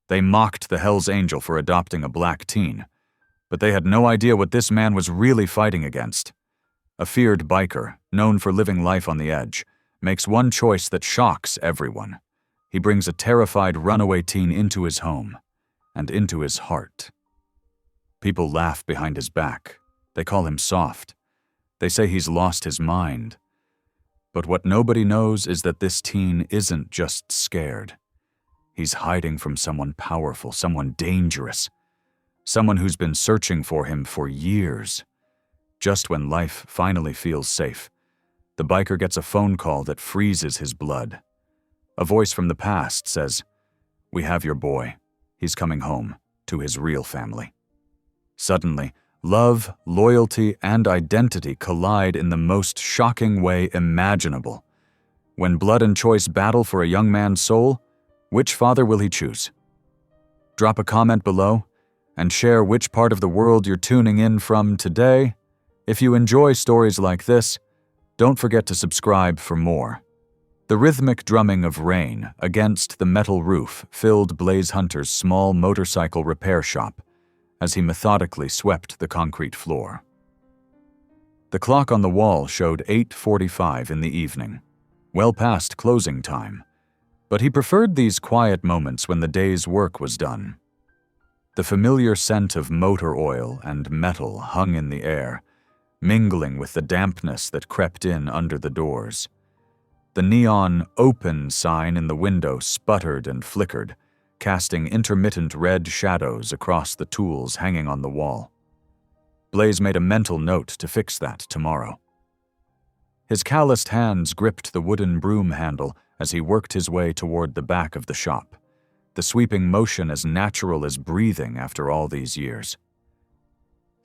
They mocked the Hells Angel for adopting a black teen, but they had no idea what this man was really fighting against. A feared biker, known for living life on the edge, makes one choice that shocks everyone. He brings a terrified runaway teen into his home, and into his heart. People laugh behind his back. They call him soft. They say he's lost his mind. But what nobody knows is that this teen isn't just scared. He's hiding from someone powerful, someone dangerous, someone who's been searching for him for years. Just when life finally feels safe, the biker gets a phone call that freezes his blood. A voice from the past says, "We have your boy. He's coming home to his real family." Suddenly, love, loyalty, and identity collide in the most shocking way imaginable. When blood and choice battle for a young man's soul, which father will he choose? Drop a comment below and share which part of the world you're tuning in from today. If you enjoy stories like this, don't forget to subscribe for more. The rhythmic drumming of rain against the metal roof filled Blaze Hunter's small motorcycle repair shop as he methodically swept the concrete floor. The clock on the wall showed 8:45 in the evening, well past closing time, but he preferred these quiet moments when the day's work was done. The familiar scent of motor oil and metal hung in the air, mingling with the dampness that crept in under the doors. The neon "open" sign in the window sputtered and flickered, casting intermittent red shadows across the tools hanging on the wall. Blaze made a mental note to fix that tomorrow. His calloused hands gripped the wooden broom handle as he worked his way toward the back of the shop, the sweeping motion as natural as breathing after all these years.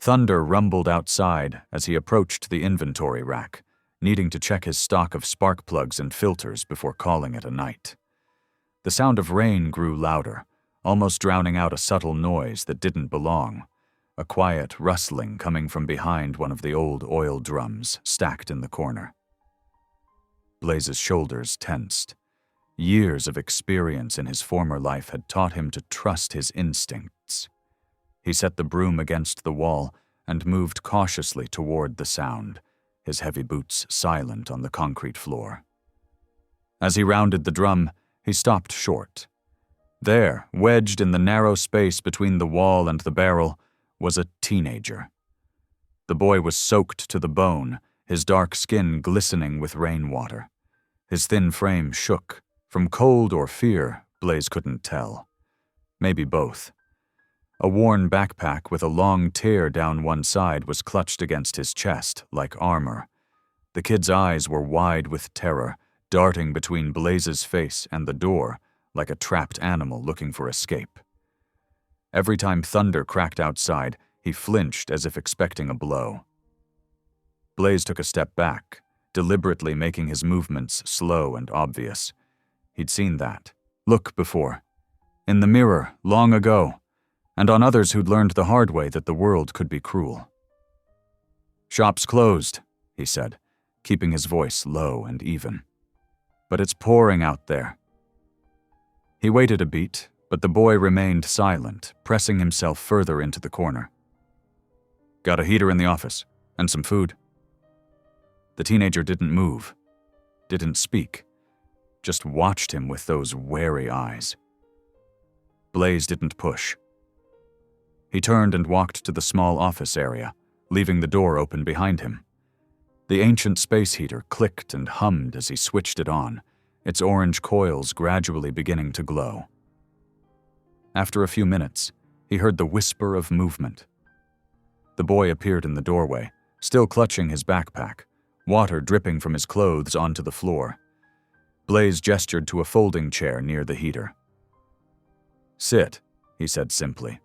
Thunder rumbled outside as he approached the inventory rack, needing to check his stock of spark plugs and filters before calling it a night. The sound of rain grew louder, almost drowning out a subtle noise that didn't belong, a quiet rustling coming from behind one of the old oil drums stacked in the corner. Blaze's shoulders tensed. Years of experience in his former life had taught him to trust his instincts. He set the broom against the wall and moved cautiously toward the sound, his heavy boots silent on the concrete floor. As he rounded the drum, he stopped short. There, wedged in the narrow space between the wall and the barrel, was a teenager. The boy was soaked to the bone, his dark skin glistening with rainwater. His thin frame shook, from cold or fear, Blaze couldn't tell. Maybe both. A worn backpack with a long tear down one side was clutched against his chest like armor. The kid's eyes were wide with terror, darting between Blaze's face and the door like a trapped animal looking for escape. Every time thunder cracked outside, he flinched as if expecting a blow. Blaze took a step back, deliberately making his movements slow and obvious. He'd seen that look before. In the mirror, long ago, and on others who'd learned the hard way that the world could be cruel. "Shop's closed," he said, keeping his voice low and even. "But it's pouring out there." He waited a beat, but the boy remained silent, pressing himself further into the corner. "Got a heater in the office, and some food." The teenager didn't move, didn't speak, just watched him with those wary eyes. Blaze didn't push. He turned and walked to the small office area, leaving the door open behind him. The ancient space heater clicked and hummed as he switched it on, its orange coils gradually beginning to glow. After a few minutes, he heard the whisper of movement. The boy appeared in the doorway, still clutching his backpack, water dripping from his clothes onto the floor. Blaze gestured to a folding chair near the heater. "Sit," he said simply.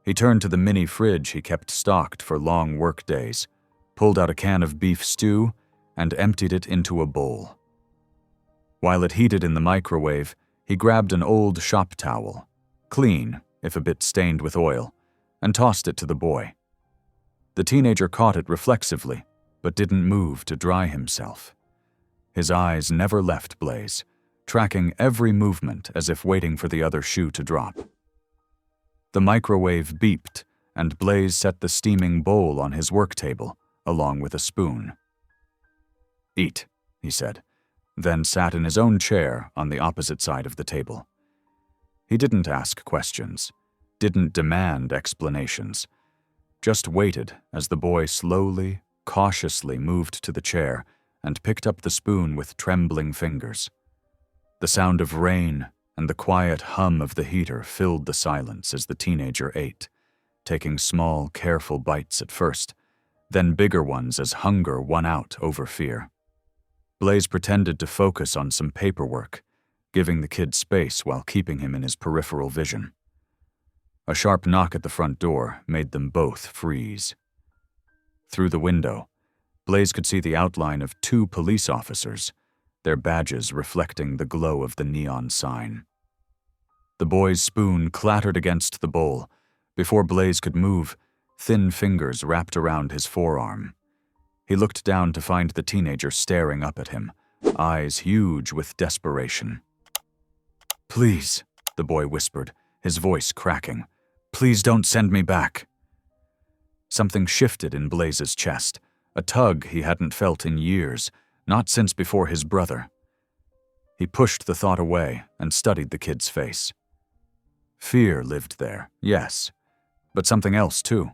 He turned to the mini fridge he kept stocked for long work days, pulled out a can of beef stew, and emptied it into a bowl. While it heated in the microwave, he grabbed an old shop towel, clean, if a bit stained with oil, and tossed it to the boy. The teenager caught it reflexively, but didn't move to dry himself. His eyes never left Blaze, tracking every movement as if waiting for the other shoe to drop. The microwave beeped, and Blaze set the steaming bowl on his work table, along with a spoon. "Eat," he said, then sat in his own chair on the opposite side of the table. He didn't ask questions, didn't demand explanations, just waited as the boy slowly, cautiously moved to the chair and picked up the spoon with trembling fingers. The sound of rain and the quiet hum of the heater filled the silence as the teenager ate, taking small, careful bites at first, then bigger ones as hunger won out over fear. Blaze pretended to focus on some paperwork, giving the kid space while keeping him in his peripheral vision. A sharp knock at the front door made them both freeze. Through the window, Blaze could see the outline of 2 police officers, their badges reflecting the glow of the neon sign. The boy's spoon clattered against the bowl. Before Blaze could move, thin fingers wrapped around his forearm. He looked down to find the teenager staring up at him, eyes huge with desperation. "Please," the boy whispered, his voice cracking. "Please don't send me back." Something shifted in Blaze's chest, a tug he hadn't felt in years, not since before his brother. He pushed the thought away and studied the kid's face. Fear lived there, yes, but something else too.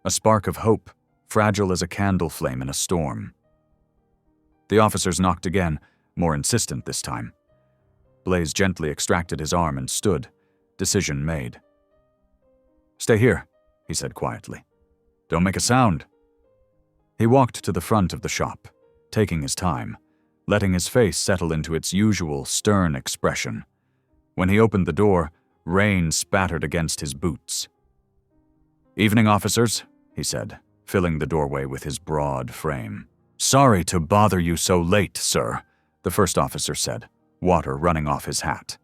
A spark of hope, fragile as a candle flame in a storm. The officers knocked again, more insistent this time. Blaze gently extracted his arm and stood, decision made. "Stay here," he said quietly. "Don't make a sound." He walked to the front of the shop, taking his time, letting his face settle into its usual stern expression. When he opened the door, rain spattered against his boots. "Evening, officers," he said, filling the doorway with his broad frame. "Sorry to bother you so late, sir," the first officer said, water running off his hat.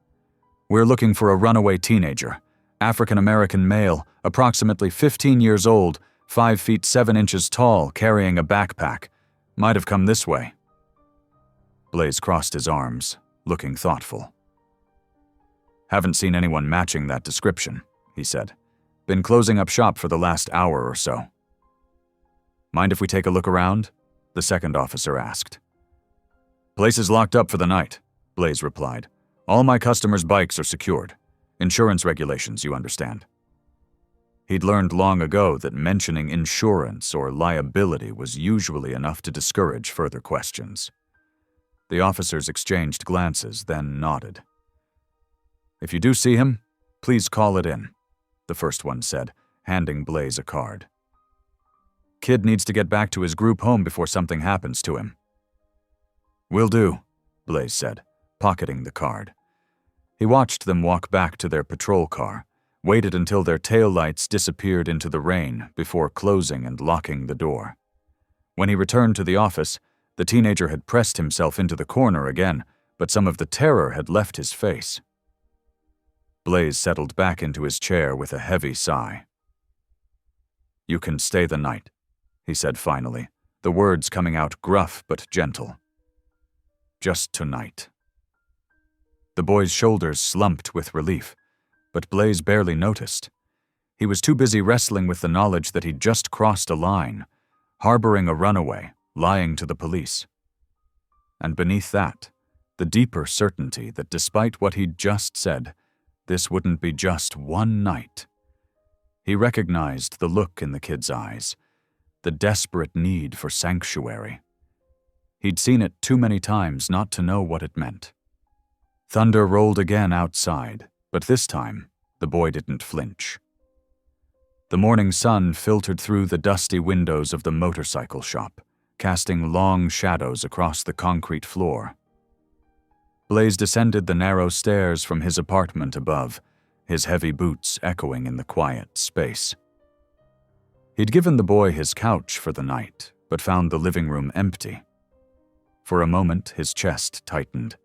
"We're looking for a runaway teenager, African-American male, approximately 15 years old, 5 feet 7 inches tall, carrying a backpack. Might have come this way." Blaze crossed his arms, looking thoughtful. "Haven't seen anyone matching that description," he said. "Been closing up shop for the last hour or so." "Mind if we take a look around?" the second officer asked. "Place is locked up for the night," Blaze replied. "All my customers' bikes are secured. Insurance regulations, you understand." He'd learned long ago that mentioning insurance or liability was usually enough to discourage further questions. The officers exchanged glances, then nodded. "If you do see him, please call it in," the first one said, handing Blaze a card. "Kid needs to get back to his group home before something happens to him." "Will do," Blaze said, pocketing the card. He watched them walk back to their patrol car, waited until their taillights disappeared into the rain before closing and locking the door. When he returned to the office, the teenager had pressed himself into the corner again, but some of the terror had left his face. Blaze settled back into his chair with a heavy sigh. "You can stay the night," he said finally, the words coming out gruff but gentle. "Just tonight." The boy's shoulders slumped with relief, but Blaze barely noticed. He was too busy wrestling with the knowledge that he'd just crossed a line, harboring a runaway, lying to the police. And beneath that, the deeper certainty that despite what he'd just said, this wouldn't be just one night. He recognized the look in the kid's eyes, the desperate need for sanctuary. He'd seen it too many times not to know what it meant. Thunder rolled again outside, but this time, the boy didn't flinch. The morning sun filtered through the dusty windows of the motorcycle shop, casting long shadows across the concrete floor. Blaze descended the narrow stairs from his apartment above, his heavy boots echoing in the quiet space. He'd given the boy his couch for the night, but found the living room empty. For a moment, his chest tightened,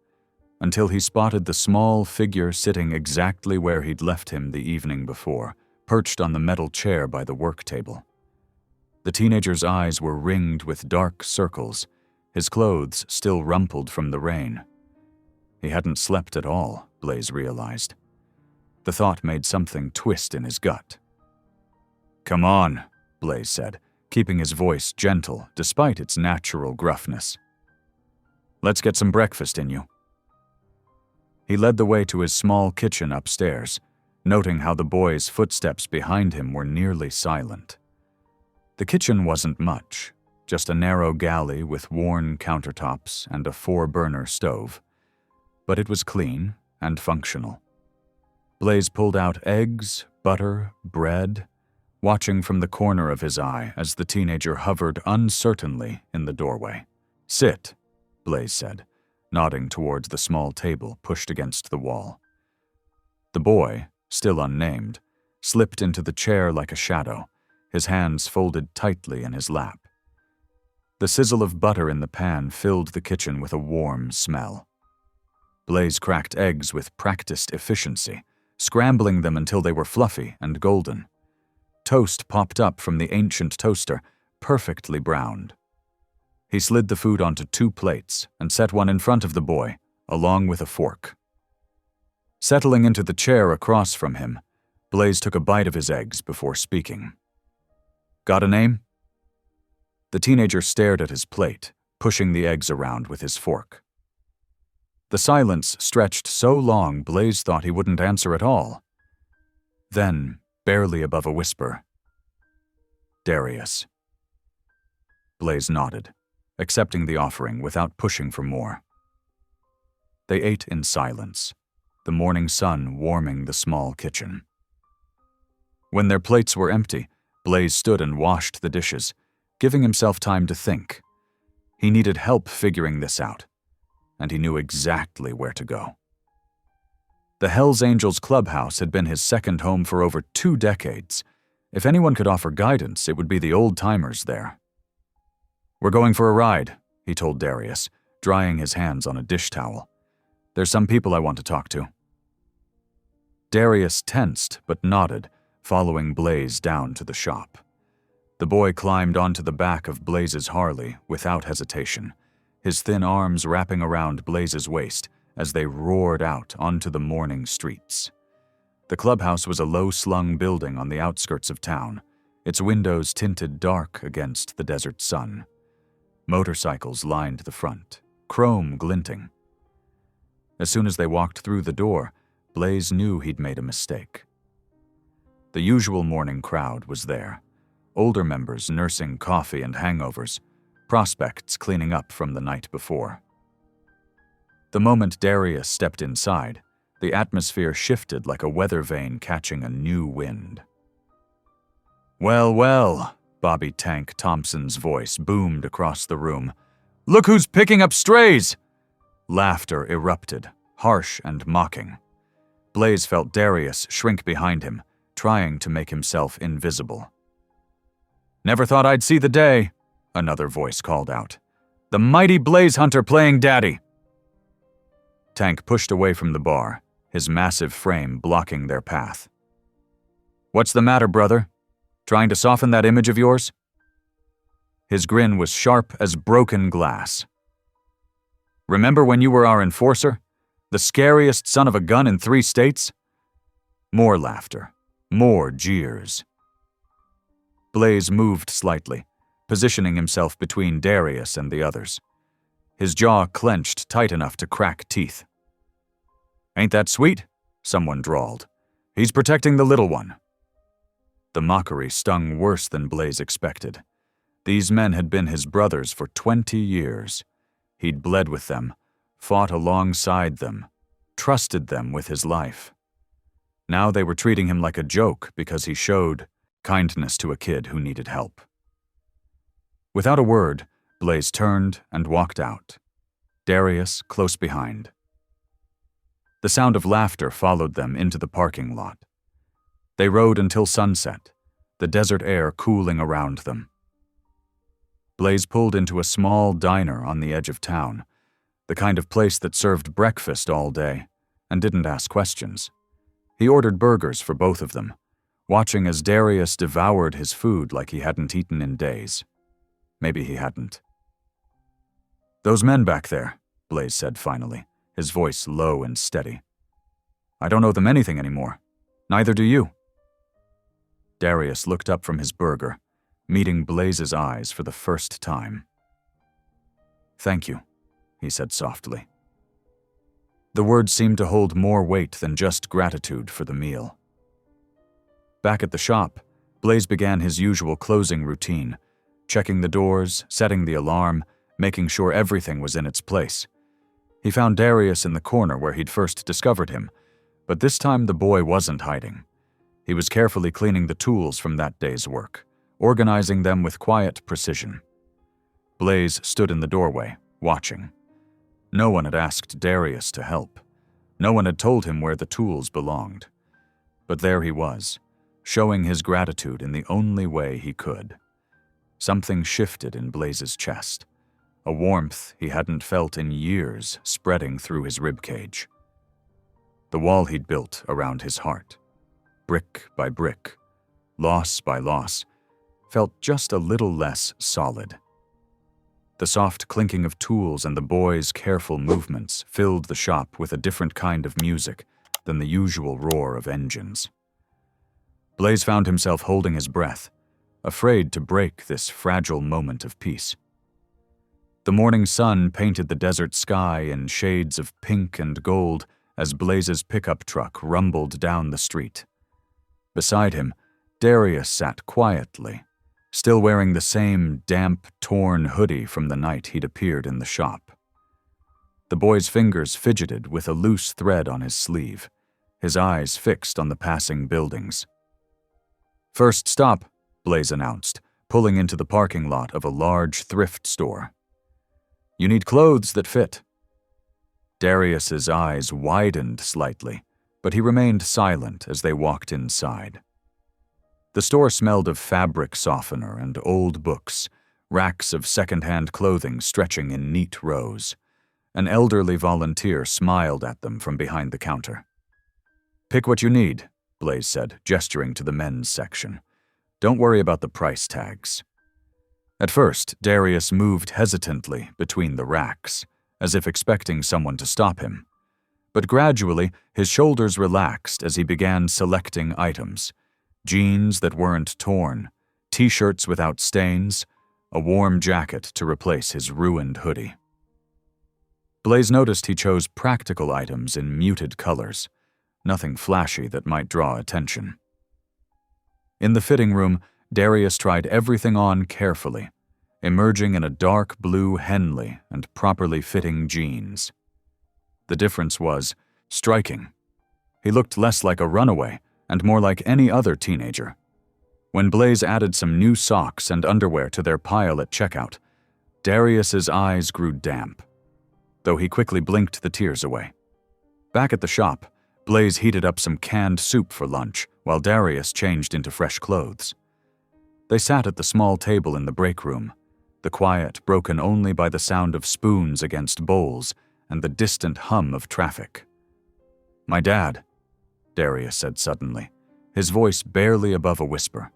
until he spotted the small figure sitting exactly where he'd left him the evening before, perched on the metal chair by the work table. The teenager's eyes were ringed with dark circles, his clothes still rumpled from the rain. He hadn't slept at all, Blaze realized. The thought made something twist in his gut. "Come on," Blaze said, keeping his voice gentle despite its natural gruffness. "Let's get some breakfast in you." He led the way to his small kitchen upstairs, noting how the boy's footsteps behind him were nearly silent. The kitchen wasn't much, just a narrow galley with worn countertops and a 4-burner stove. But it was clean and functional. Blaze pulled out eggs, butter, bread, watching from the corner of his eye as the teenager hovered uncertainly in the doorway. "Sit," Blaze said, nodding towards the small table pushed against the wall. The boy, still unnamed, slipped into the chair like a shadow, his hands folded tightly in his lap. The sizzle of butter in the pan filled the kitchen with a warm smell. Blaze cracked eggs with practiced efficiency, scrambling them until they were fluffy and golden. Toast popped up from the ancient toaster, perfectly browned. He slid the food onto 2 plates and set one in front of the boy, along with a fork. Settling into the chair across from him, Blaze took a bite of his eggs before speaking. "Got a name?" The teenager stared at his plate, pushing the eggs around with his fork. The silence stretched so long Blaze thought he wouldn't answer at all. Then, barely above a whisper, "Darius." Blaze nodded, accepting the offering without pushing for more. They ate in silence, the morning sun warming the small kitchen. When their plates were empty, Blaze stood and washed the dishes, giving himself time to think. He needed help figuring this out, and he knew exactly where to go. The Hells Angels clubhouse had been his second home for over 2 decades. If anyone could offer guidance, it would be the old-timers there. "We're going for a ride," he told Darius, drying his hands on a dish towel. "There's some people I want to talk to." Darius tensed but nodded, following Blaze down to the shop. The boy climbed onto the back of Blaze's Harley without hesitation, his thin arms wrapping around Blaze's waist as they roared out onto the morning streets. The clubhouse was a low-slung building on the outskirts of town, its windows tinted dark against the desert sun. Motorcycles lined the front, chrome glinting. As soon as they walked through the door, Blaze knew he'd made a mistake. The usual morning crowd was there, older members nursing coffee and hangovers, prospects cleaning up from the night before. The moment Darius stepped inside, the atmosphere shifted like a weather vane catching a new wind. "Well, well," Bobby Tank Thompson's voice boomed across the room. "Look who's picking up strays!" Laughter erupted, harsh and mocking. Blaze felt Darius shrink behind him, trying to make himself invisible. "Never thought I'd see the day," another voice called out. "The mighty Blaze Hunter playing daddy." Tank pushed away from the bar, his massive frame blocking their path. "What's the matter, brother? Trying to soften that image of yours?" His grin was sharp as broken glass. "Remember when you were our enforcer? The scariest son of a gun in 3 states?" More laughter, more jeers. Blaze moved slightly, positioning himself between Darius and the others. His jaw clenched tight enough to crack teeth. "Ain't that sweet?" someone drawled. "He's protecting the little one." The mockery stung worse than Blaze expected. These men had been his brothers for 20 years. He'd bled with them, fought alongside them, trusted them with his life. Now they were treating him like a joke because he showed kindness to a kid who needed help. Without a word, Blaze turned and walked out, Darius close behind. The sound of laughter followed them into the parking lot. They rode until sunset, the desert air cooling around them. Blaze pulled into a small diner on the edge of town, the kind of place that served breakfast all day and didn't ask questions. He ordered burgers for both of them, watching as Darius devoured his food like he hadn't eaten in days. Maybe he hadn't. "Those men back there," Blaze said finally, his voice low and steady. "I don't owe them anything anymore. Neither do you." Darius looked up from his burger, meeting Blaze's eyes for the first time. "Thank you," he said softly. The words seemed to hold more weight than just gratitude for the meal. Back at the shop, Blaze began his usual closing routine, checking the doors, setting the alarm, making sure everything was in its place. He found Darius in the corner where he'd first discovered him, but this time the boy wasn't hiding. He was carefully cleaning the tools from that day's work, organizing them with quiet precision. Blaze stood in the doorway, watching. No one had asked Darius to help. No one had told him where the tools belonged. But there he was, showing his gratitude in the only way he could. Something shifted in Blaze's chest, a warmth he hadn't felt in years spreading through his ribcage. The wall he'd built around his heart, brick by brick, loss by loss, felt just a little less solid. The soft clinking of tools and the boy's careful movements filled the shop with a different kind of music than the usual roar of engines. Blaze found himself holding his breath, afraid to break this fragile moment of peace. The morning sun painted the desert sky in shades of pink and gold as Blaze's pickup truck rumbled down the street. Beside him, Darius sat quietly, still wearing the same damp, torn hoodie from the night he'd appeared in the shop. The boy's fingers fidgeted with a loose thread on his sleeve, his eyes fixed on the passing buildings. "First stop," Blaze announced, pulling into the parking lot of a large thrift store. "You need clothes that fit." Darius's eyes widened slightly, but he remained silent as they walked inside. The store smelled of fabric softener and old books, racks of second-hand clothing stretching in neat rows. An elderly volunteer smiled at them from behind the counter. "Pick what you need," Blaze said, gesturing to the men's section. "Don't worry about the price tags." At first, Darius moved hesitantly between the racks, as if expecting someone to stop him. But gradually, his shoulders relaxed as he began selecting items. Jeans that weren't torn, t-shirts without stains, a warm jacket to replace his ruined hoodie. Blaze noticed he chose practical items in muted colors, nothing flashy that might draw attention. In the fitting room, Darius tried everything on carefully, emerging in a dark blue Henley and properly fitting jeans. The difference was striking. He looked less like a runaway and more like any other teenager. When Blaze added some new socks and underwear to their pile at checkout, Darius's eyes grew damp, though he quickly blinked the tears away. Back at the shop, Blaze heated up some canned soup for lunch while Darius changed into fresh clothes. They sat at the small table in the break room, the quiet broken only by the sound of spoons against bowls and the distant hum of traffic. "My dad," Darius said suddenly, his voice barely above a whisper.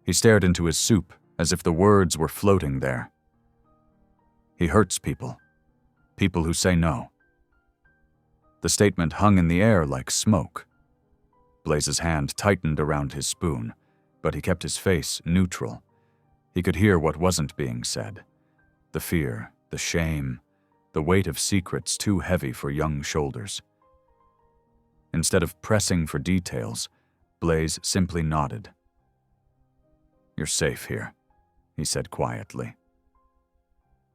He stared into his soup as if the words were floating there. "He hurts people. People who say no." The statement hung in the air like smoke. Blaze's hand tightened around his spoon, but he kept his face neutral. He could hear what wasn't being said. The fear, the shame, the weight of secrets too heavy for young shoulders. Instead of pressing for details, Blaze simply nodded. "You're safe here," he said quietly.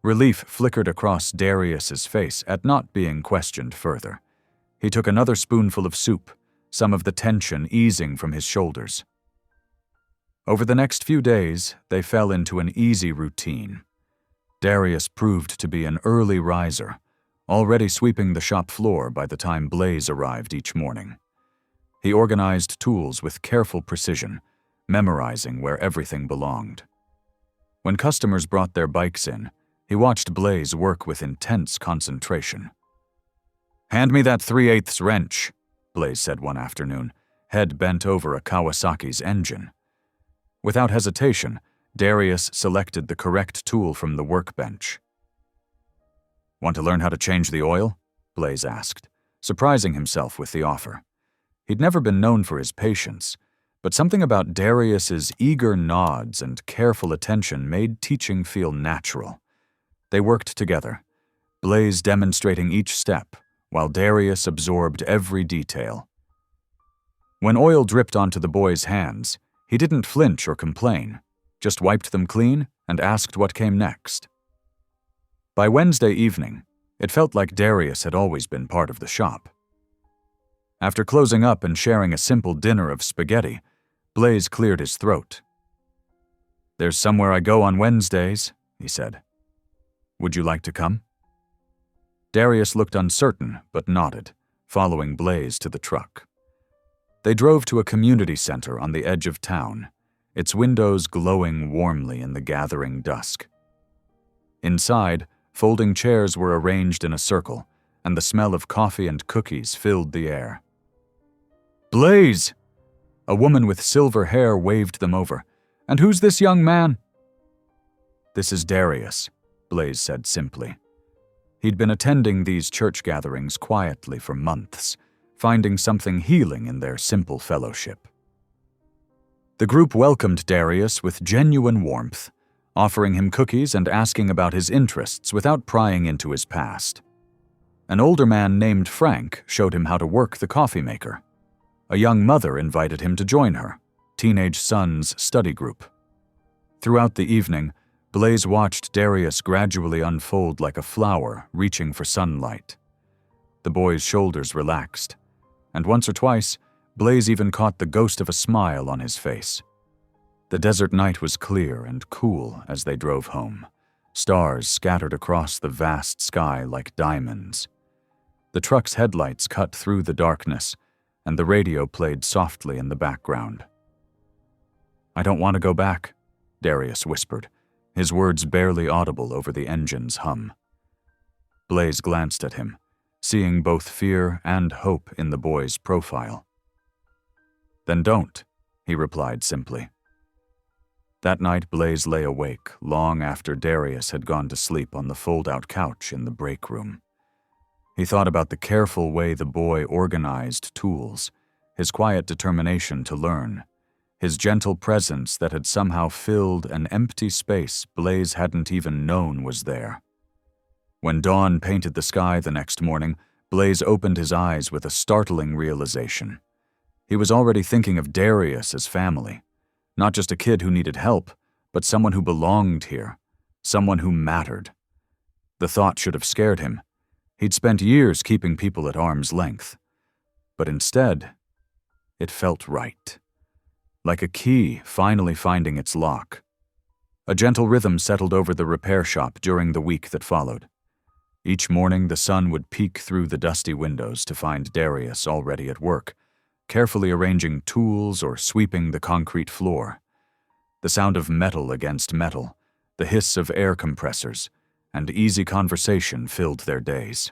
Relief flickered across Darius's face at not being questioned further. He took another spoonful of soup, some of the tension easing from his shoulders. Over the next few days, they fell into an easy routine. Darius proved to be an early riser, already sweeping the shop floor by the time Blaze arrived each morning. He organized tools with careful precision, memorizing where everything belonged. When customers brought their bikes in, he watched Blaze work with intense concentration. "Hand me that 3/8 wrench," Blaze said one afternoon, head bent over a Kawasaki's engine. Without hesitation, Darius selected the correct tool from the workbench. "Want to learn how to change the oil?" Blaze asked, surprising himself with the offer. He'd never been known for his patience, but something about Darius's eager nods and careful attention made teaching feel natural. They worked together, Blaze demonstrating each step, while Darius absorbed every detail. When oil dripped onto the boy's hands, he didn't flinch or complain, just wiped them clean and asked what came next. By Wednesday evening, it felt like Darius had always been part of the shop. After closing up and sharing a simple dinner of spaghetti, Blaze cleared his throat. "There's somewhere I go on Wednesdays," he said. "Would you like to come?" Darius looked uncertain but nodded, following Blaze to the truck. They drove to a community center on the edge of town, its windows glowing warmly in the gathering dusk. Inside, folding chairs were arranged in a circle, and the smell of coffee and cookies filled the air. "Blaze!" A woman with silver hair waved them over. "And who's this young man?" "This is Darius," Blaze said simply. He'd been attending these church gatherings quietly for months, finding something healing in their simple fellowship. The group welcomed Darius with genuine warmth, offering him cookies and asking about his interests without prying into his past. An older man named Frank showed him how to work the coffee maker. A young mother invited him to join her teenage son's study group. Throughout the evening, Blaze watched Darius gradually unfold like a flower reaching for sunlight. The boy's shoulders relaxed, and once or twice, Blaze even caught the ghost of a smile on his face. The desert night was clear and cool as they drove home, stars scattered across the vast sky like diamonds. The truck's headlights cut through the darkness, and the radio played softly in the background. "I don't want to go back," Darius whispered, his words barely audible over the engine's hum. Blaze glanced at him, seeing both fear and hope in the boy's profile. "Then don't," he replied simply. That night, Blaze lay awake long after Darius had gone to sleep on the fold-out couch in the break room. He thought about the careful way the boy organized tools, his quiet determination to learn, his gentle presence that had somehow filled an empty space Blaze hadn't even known was there. When dawn painted the sky the next morning, Blaze opened his eyes with a startling realization. He was already thinking of Darius as family, not just a kid who needed help, but someone who belonged here, someone who mattered. The thought should have scared him. He'd spent years keeping people at arm's length. But instead, it felt right. Like a key finally finding its lock. A gentle rhythm settled over the repair shop during the week that followed. Each morning, the sun would peek through the dusty windows to find Darius already at work, carefully arranging tools or sweeping the concrete floor. The sound of metal against metal, the hiss of air compressors, and easy conversation filled their days.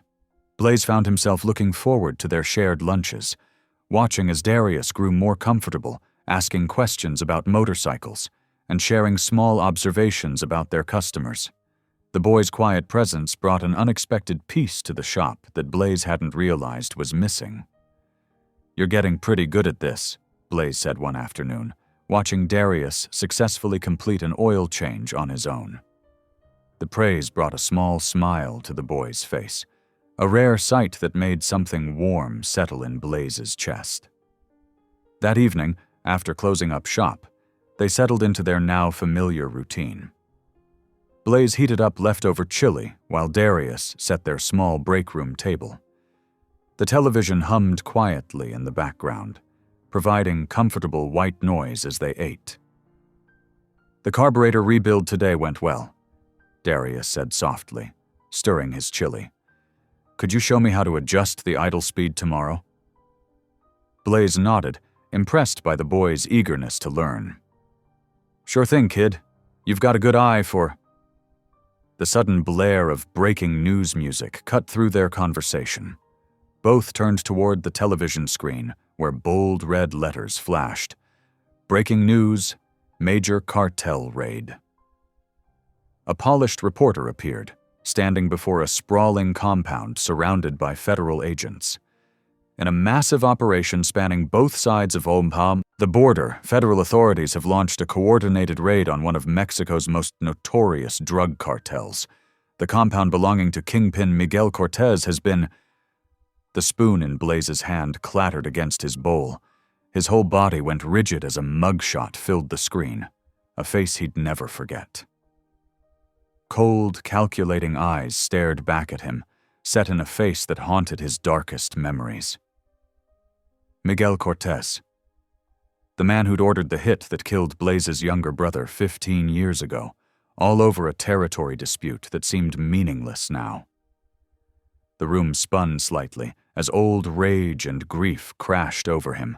Blaze found himself looking forward to their shared lunches, watching as Darius grew more comfortable, asking questions about motorcycles, and sharing small observations about their customers. The boy's quiet presence brought an unexpected peace to the shop that Blaze hadn't realized was missing. "You're getting pretty good at this," Blaze said one afternoon, watching Darius successfully complete an oil change on his own. The praise brought a small smile to the boy's face, a rare sight that made something warm settle in Blaze's chest. That evening, after closing up shop, they settled into their now familiar routine. Blaze heated up leftover chili while Darius set their small break room table. The television hummed quietly in the background, providing comfortable white noise as they ate. "The carburetor rebuild today went well," Darius said softly, stirring his chili. "Could you show me how to adjust the idle speed tomorrow?" Blaze nodded, impressed by the boy's eagerness to learn. "Sure thing, kid. You've got a good eye for—" The sudden blare of breaking news music cut through their conversation. Both turned toward the television screen, where bold red letters flashed. "Breaking news, major cartel raid." A polished reporter appeared, standing before a sprawling compound surrounded by federal agents. In a massive operation spanning both sides of Ompam, the border, federal authorities have launched a coordinated raid on one of Mexico's most notorious drug cartels. The compound belonging to Kingpin Miguel Cortez has been... The spoon in Blaze's hand clattered against his bowl. His whole body went rigid as a mugshot filled the screen, a face he'd never forget. Cold, calculating eyes stared back at him, set in a face that haunted his darkest memories. Miguel Cortez. The man who'd ordered the hit that killed Blaze's younger brother 15 years ago, all over a territory dispute that seemed meaningless now. The room spun slightly as old rage and grief crashed over him.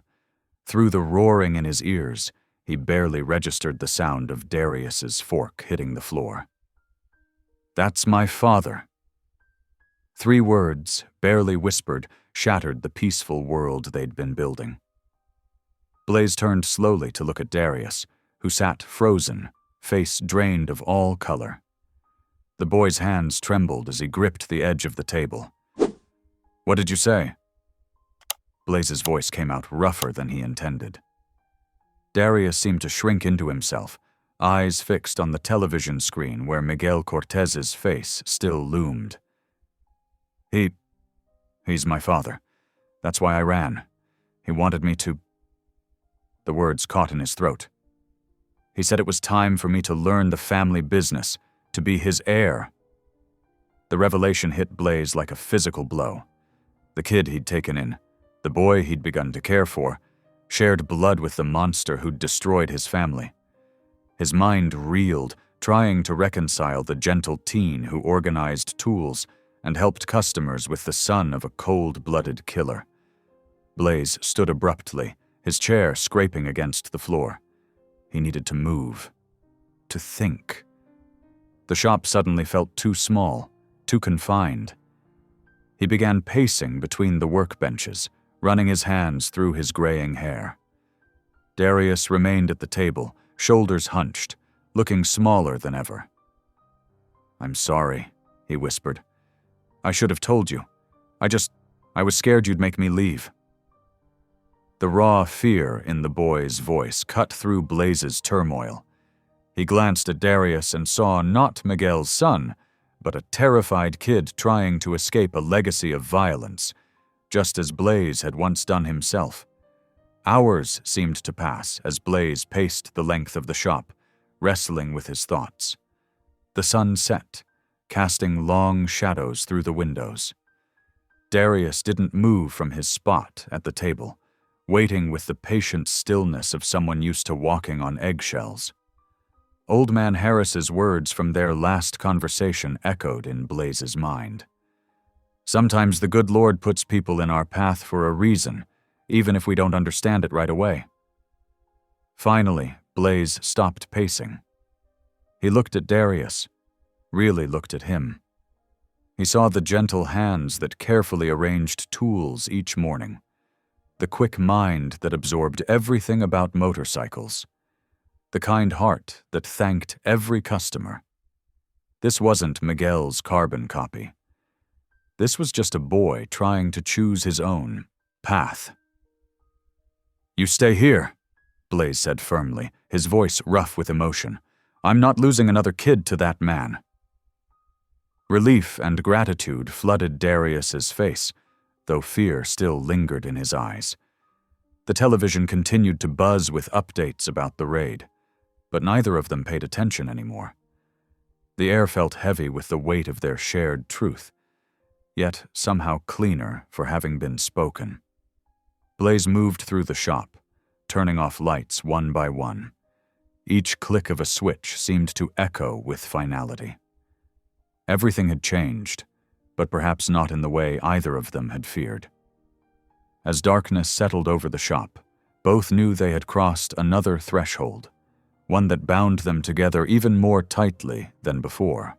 Through the roaring in his ears, he barely registered the sound of Darius's fork hitting the floor. "That's my father." 3 words, barely whispered, shattered the peaceful world they'd been building. Blaze turned slowly to look at Darius, who sat frozen, face drained of all color. The boy's hands trembled as he gripped the edge of the table. "What did you say?" Blaze's voice came out rougher than he intended. Darius seemed to shrink into himself, eyes fixed on the television screen where Miguel Cortez's face still loomed. He's my father. That's why I ran. He wanted me to..." The words caught in his throat. He said it was time for me to learn the family business, to be his heir. The revelation hit Blaze like a physical blow. The kid he'd taken in, the boy he'd begun to care for, shared blood with the monster who'd destroyed his family. His mind reeled, trying to reconcile the gentle teen who organized tools and helped customers with the son of a cold-blooded killer. Blaze stood abruptly, his chair scraping against the floor. He needed to move, to think. The shop suddenly felt too small, too confined. He began pacing between the workbenches, running his hands through his graying hair. Darius remained at the table, shoulders hunched, looking smaller than ever. "I'm sorry," he whispered. "I should have told you. I was scared you'd make me leave." The raw fear in the boy's voice cut through Blaze's turmoil. He glanced at Darius and saw not Miguel's son, but a terrified kid trying to escape a legacy of violence, just as Blaze had once done himself. Hours seemed to pass as Blaze paced the length of the shop, wrestling with his thoughts. The sun set, casting long shadows through the windows. Darius didn't move from his spot at the table, waiting with the patient stillness of someone used to walking on eggshells. Old Man Harris's words from their last conversation echoed in Blaze's mind. "Sometimes the good Lord puts people in our path for a reason, even if we don't understand it right away." Finally, Blaze stopped pacing. He looked at Darius, really looked at him. He saw the gentle hands that carefully arranged tools each morning, the quick mind that absorbed everything about motorcycles, the kind heart that thanked every customer. This wasn't Miguel's carbon copy. This was just a boy trying to choose his own path. "You stay here," Blaze said firmly, his voice rough with emotion. "I'm not losing another kid to that man." Relief and gratitude flooded Darius's face, though fear still lingered in his eyes. The television continued to buzz with updates about the raid, but neither of them paid attention anymore. The air felt heavy with the weight of their shared truth, yet somehow cleaner for having been spoken. Blaze moved through the shop, turning off lights one by one. Each click of a switch seemed to echo with finality. Everything had changed, but perhaps not in the way either of them had feared. As darkness settled over the shop, both knew they had crossed another threshold, one that bound them together even more tightly than before.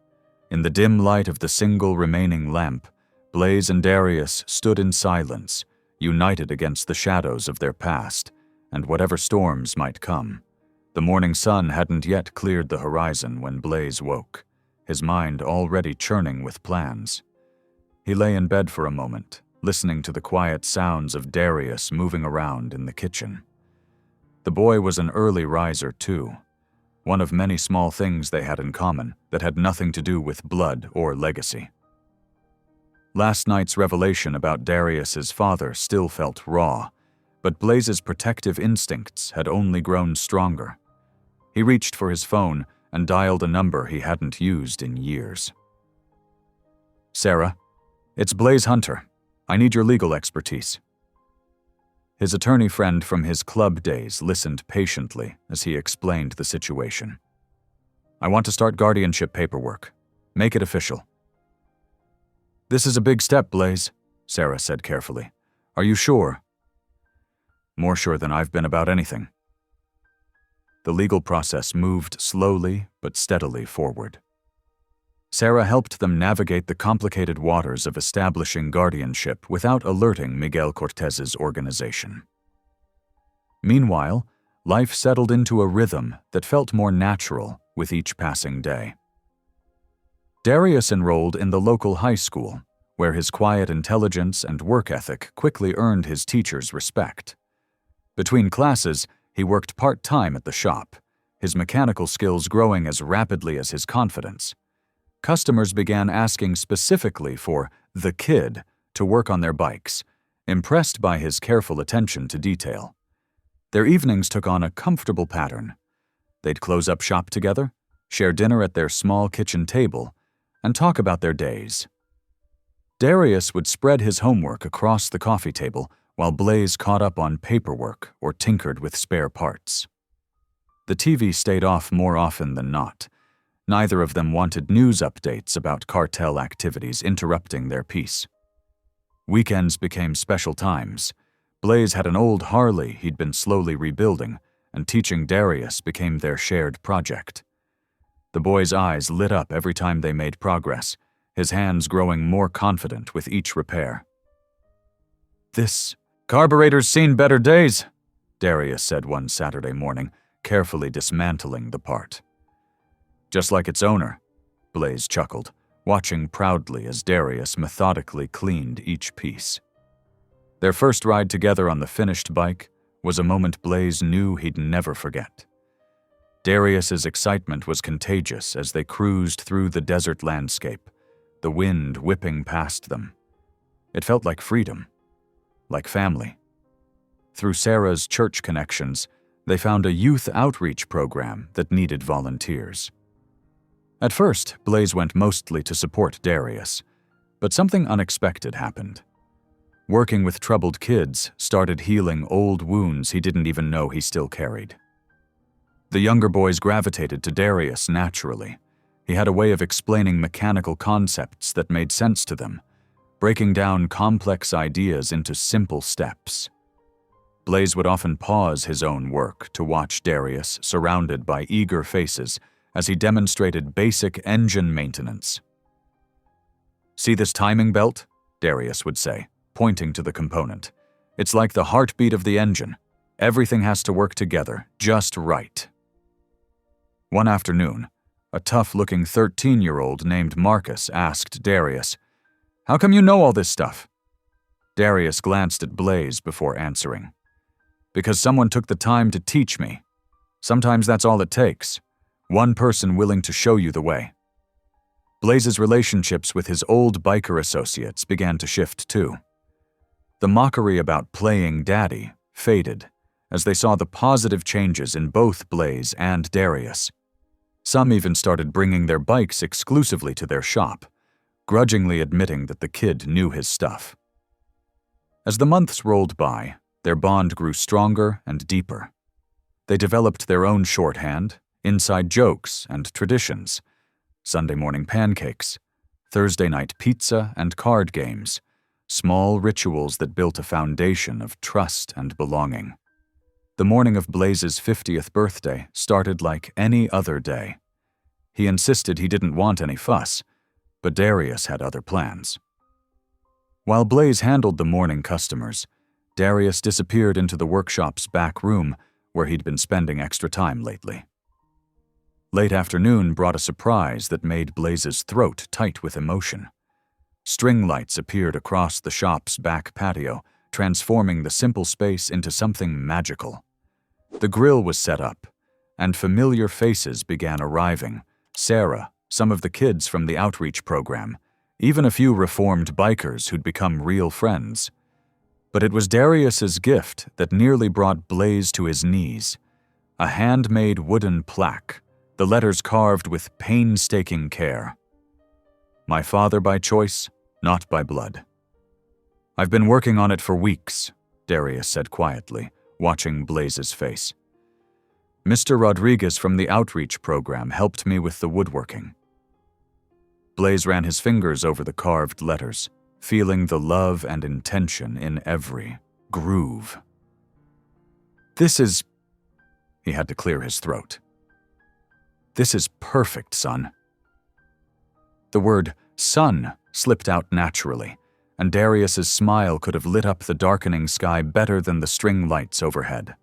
In the dim light of the single remaining lamp, Blaze and Darius stood in silence, united against the shadows of their past and whatever storms might come. The morning sun hadn't yet cleared the horizon when Blaze woke, his mind already churning with plans. He lay in bed for a moment, listening to the quiet sounds of Darius moving around in the kitchen. The boy was an early riser, too, one of many small things they had in common that had nothing to do with blood or legacy. Last night's revelation about Darius's father still felt raw, but Blaze's protective instincts had only grown stronger. He reached for his phone and dialed a number he hadn't used in years. "Sarah, it's Blaze Hunter. I need your legal expertise." His attorney friend from his club days listened patiently as he explained the situation. "I want to start guardianship paperwork. Make it official." "This is a big step, Blaze," Sarah said carefully. "Are you sure?" "More sure than I've been about anything." The legal process moved slowly but steadily forward. Sarah helped them navigate the complicated waters of establishing guardianship without alerting Miguel Cortez's organization. Meanwhile, life settled into a rhythm that felt more natural with each passing day. Darius enrolled in the local high school, where his quiet intelligence and work ethic quickly earned his teachers' respect. Between classes, he worked part-time at the shop, his mechanical skills growing as rapidly as his confidence. Customers began asking specifically for the kid to work on their bikes, impressed by his careful attention to detail. Their evenings took on a comfortable pattern. They'd close up shop together, share dinner at their small kitchen table, and talk about their days. Darius would spread his homework across the coffee table while Blaze caught up on paperwork or tinkered with spare parts. The TV stayed off more often than not. Neither of them wanted news updates about cartel activities interrupting their peace. Weekends became special times. Blaze had an old Harley he'd been slowly rebuilding, and teaching Darius became their shared project. The boy's eyes lit up every time they made progress, his hands growing more confident with each repair. "This carburetor's seen better days," Darius said one Saturday morning, carefully dismantling the part. "Just like its owner," Blaze chuckled, watching proudly as Darius methodically cleaned each piece. Their first ride together on the finished bike was a moment Blaze knew he'd never forget. Darius's excitement was contagious as they cruised through the desert landscape, the wind whipping past them. It felt like freedom, like family. Through Sarah's church connections, they found a youth outreach program that needed volunteers. At first, Blaze went mostly to support Darius, but something unexpected happened. Working with troubled kids started healing old wounds he didn't even know he still carried. The younger boys gravitated to Darius naturally. He had a way of explaining mechanical concepts that made sense to them, breaking down complex ideas into simple steps. Blaze would often pause his own work to watch Darius surrounded by eager faces as he demonstrated basic engine maintenance. "See this timing belt?" Darius would say, pointing to the component. "It's like the heartbeat of the engine. Everything has to work together, just right." One afternoon, a tough-looking 13-year-old named Marcus asked Darius, "How come you know all this stuff?" Darius glanced at Blaze before answering. "Because someone took the time to teach me. Sometimes that's all it takes. One person willing to show you the way." Blaze's relationships with his old biker associates began to shift too. The mockery about playing daddy faded as they saw the positive changes in both Blaze and Darius. Some even started bringing their bikes exclusively to their shop, grudgingly admitting that the kid knew his stuff. As the months rolled by, their bond grew stronger and deeper. They developed their own shorthand, inside jokes and traditions, Sunday morning pancakes, Thursday night pizza and card games, small rituals that built a foundation of trust and belonging. The morning of Blaze's 50th birthday started like any other day. He insisted he didn't want any fuss, but Darius had other plans. While Blaze handled the morning customers, Darius disappeared into the workshop's back room where he'd been spending extra time lately. Late afternoon brought a surprise that made Blaze's throat tight with emotion. String lights appeared across the shop's back patio, transforming the simple space into something magical. The grill was set up, and familiar faces began arriving. Sarah, some of the kids from the outreach program, even a few reformed bikers who'd become real friends. But it was Darius's gift that nearly brought Blaze to his knees. A handmade wooden plaque, the letters carved with painstaking care. My father by choice, not by blood. I've been working on it for weeks, Darius said quietly, watching Blaze's face. Mr. Rodriguez from the outreach program helped me with the woodworking. Blaze ran his fingers over the carved letters, feeling the love and intention in every groove. This is... He had to clear his throat. This is perfect, son. The word son slipped out naturally, and Darius's smile could have lit up the darkening sky better than the string lights overhead.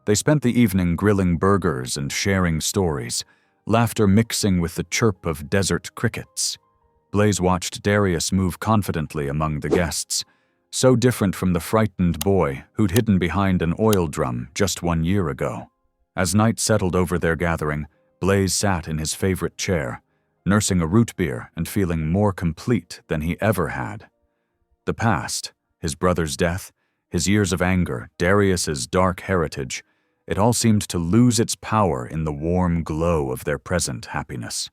They spent the evening grilling burgers and sharing stories, laughter mixing with the chirp of desert crickets. Blaze watched Darius move confidently among the guests, so different from the frightened boy who'd hidden behind an oil drum just 1 year ago. As night settled over their gathering, Blaze sat in his favorite chair, nursing a root beer and feeling more complete than he ever had. The past, his brother's death, his years of anger, Darius's dark heritage, it all seemed to lose its power in the warm glow of their present happiness.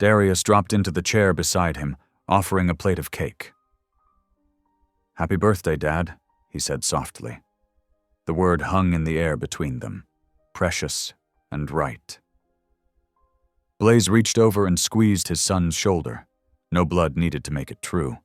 Darius dropped into the chair beside him, offering a plate of cake. "Happy birthday, Dad," he said softly. The word hung in the air between them, precious and right. Blaze reached over and squeezed his son's shoulder. No blood needed to make it true.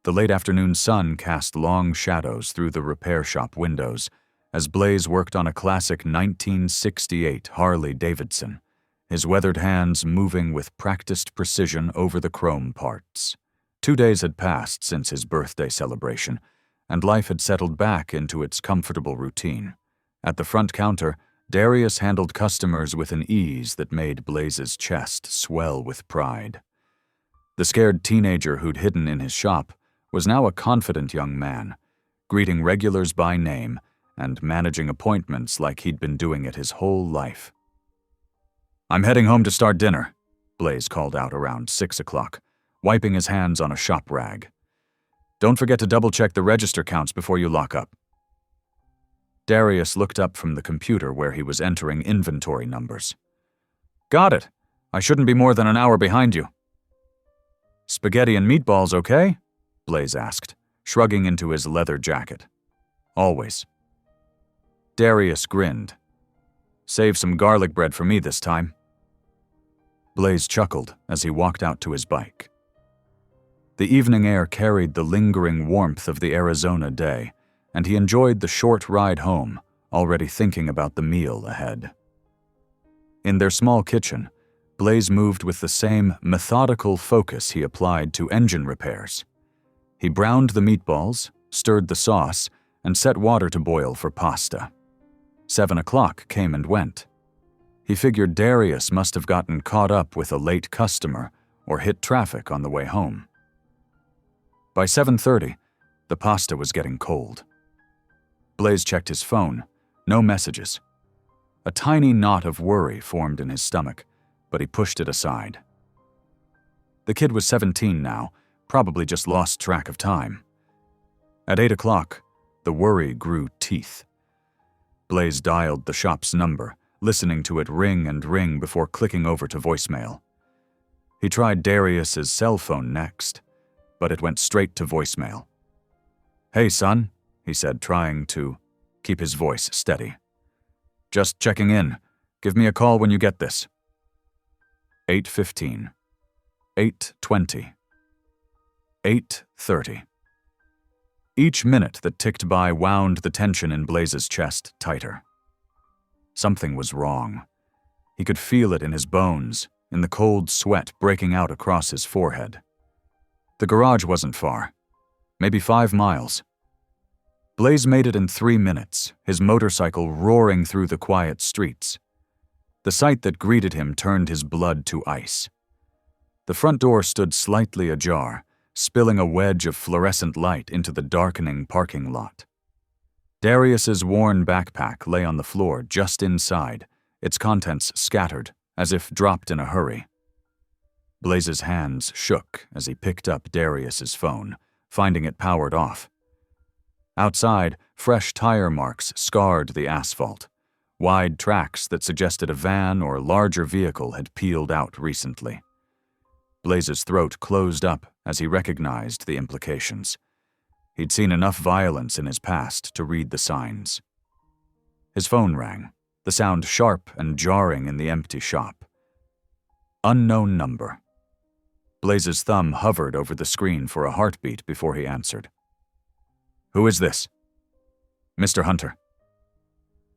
The late afternoon sun cast long shadows through the repair shop windows as Blaze worked on a classic 1968 Harley-Davidson, his weathered hands moving with practiced precision over the chrome parts. 2 days had passed since his birthday celebration, and life had settled back into its comfortable routine. At the front counter, Darius handled customers with an ease that made Blaze's chest swell with pride. The scared teenager who'd hidden in his shop was now a confident young man, greeting regulars by name and managing appointments like he'd been doing it his whole life. "I'm heading home to start dinner," Blaze called out around 6 o'clock, wiping his hands on a shop rag. "Don't forget to double-check the register counts before you lock up." Darius looked up from the computer where he was entering inventory numbers. "Got it. I shouldn't be more than an hour behind you." "Spaghetti and meatballs, okay?" Blaze asked, shrugging into his leather jacket. "Always." Darius grinned. "Save some garlic bread for me this time." Blaze chuckled as he walked out to his bike. The evening air carried the lingering warmth of the Arizona day, and he enjoyed the short ride home, already thinking about the meal ahead. In their small kitchen, Blaze moved with the same methodical focus he applied to engine repairs. He browned the meatballs, stirred the sauce, and set water to boil for pasta. 7 o'clock came and went. He figured Darius must have gotten caught up with a late customer or hit traffic on the way home. By 7:30, the pasta was getting cold. Blaze checked his phone. No messages. A tiny knot of worry formed in his stomach, but he pushed it aside. The kid was 17 now, probably just lost track of time. At 8 o'clock, the worry grew teeth. Blaze dialed the shop's number, listening to it ring and ring before clicking over to voicemail. He tried Darius's cell phone next, but it went straight to voicemail. "Hey, son," he said, trying to keep his voice steady. "Just checking in. Give me a call when you get this." 8:15. 8:20. 8:30. Each minute that ticked by wound the tension in Blaze's chest tighter. Something was wrong. He could feel it in his bones, in the cold sweat breaking out across his forehead. The garage wasn't far. Maybe 5 miles. Blaze made it in 3 minutes, his motorcycle roaring through the quiet streets. The sight that greeted him turned his blood to ice. The front door stood slightly ajar, spilling a wedge of fluorescent light into the darkening parking lot. Darius's worn backpack lay on the floor just inside, its contents scattered, as if dropped in a hurry. Blaze's hands shook as he picked up Darius's phone, finding it powered off. Outside, fresh tire marks scarred the asphalt, wide tracks that suggested a van or larger vehicle had peeled out recently. Blaze's throat closed up as he recognized the implications. He'd seen enough violence in his past to read the signs. His phone rang, the sound sharp and jarring in the empty shop. Unknown number. Blaze's thumb hovered over the screen for a heartbeat before he answered. "Who is this?" "Mr. Hunter."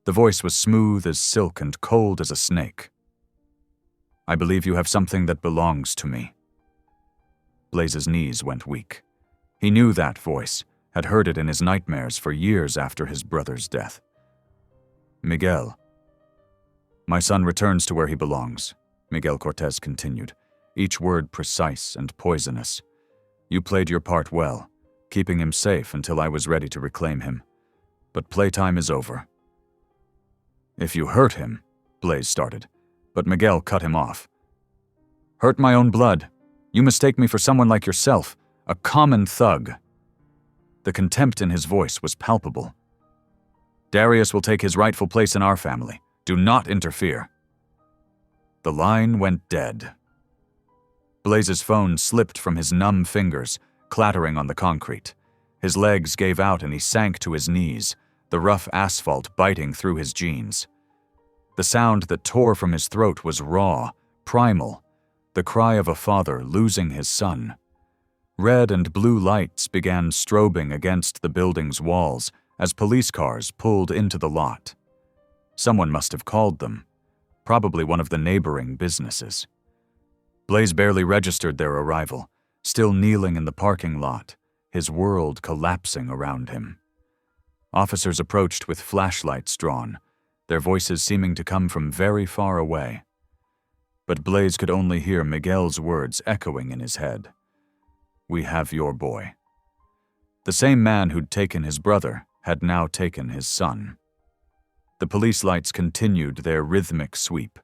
The voice was smooth as silk and cold as a snake. "I believe you have something that belongs to me." Blaze's knees went weak. He knew that voice, had heard it in his nightmares for years after his brother's death. "Miguel." "My son returns to where he belongs," Miguel Cortez continued, each word precise and poisonous. "You played your part well, keeping him safe until I was ready to reclaim him. But playtime is over." "If you hurt him," Blaze started, but Miguel cut him off. "Hurt my own blood. You mistake me for someone like yourself, a common thug." The contempt in his voice was palpable. "Darius will take his rightful place in our family. Do not interfere." The line went dead. Blaze's phone slipped from his numb fingers, clattering on the concrete. His legs gave out and he sank to his knees, the rough asphalt biting through his jeans. The sound that tore from his throat was raw, primal, the cry of a father losing his son. Red and blue lights began strobing against the building's walls as police cars pulled into the lot. Someone must have called them, probably one of the neighboring businesses. Blaze barely registered their arrival, still kneeling in the parking lot, his world collapsing around him. Officers approached with flashlights drawn, their voices seeming to come from very far away. But Blaze could only hear Miguel's words echoing in his head. "We have your boy." The same man who'd taken his brother had now taken his son. The police lights continued their rhythmic sweep,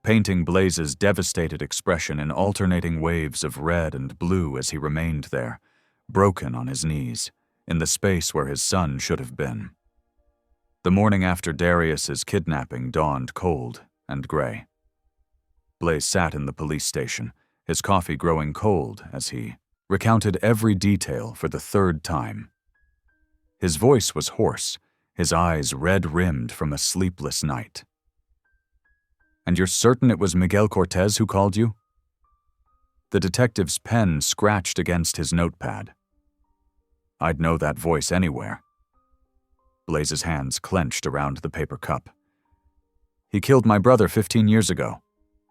painting Blaze's devastated expression in alternating waves of red and blue as he remained there, broken on his knees, in the space where his son should have been. The morning after Darius's kidnapping dawned cold and gray. Blaze sat in the police station, his coffee growing cold as he recounted every detail for the third time. His voice was hoarse, his eyes red-rimmed from a sleepless night. "And you're certain it was Miguel Cortez who called you?" The detective's pen scratched against his notepad. "I'd know that voice anywhere." Blaze's hands clenched around the paper cup. "He killed my brother 15 years ago.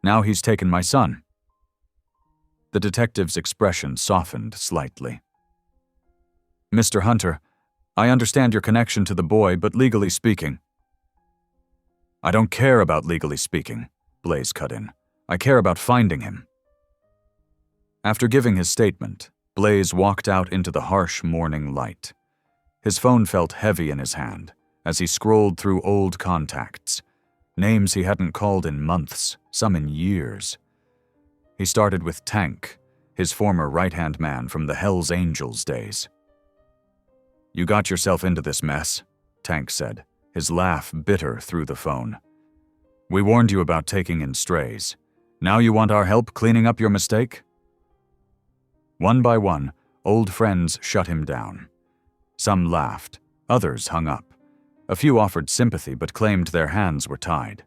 Now he's taken my son." The detective's expression softened slightly. "Mr. Hunter, I understand your connection to the boy, but legally speaking—" "I don't care about legally speaking," Blaze cut in. "I care about finding him." After giving his statement, Blaze walked out into the harsh morning light. His phone felt heavy in his hand as he scrolled through old contacts, names he hadn't called in months, some in years. He started with Tank, his former right-hand man from the Hells Angels days. "You got yourself into this mess," Tank said, his laugh bitter through the phone. "We warned you about taking in strays. Now you want our help cleaning up your mistake?" One by one, old friends shut him down. Some laughed, others hung up. A few offered sympathy but claimed their hands were tied.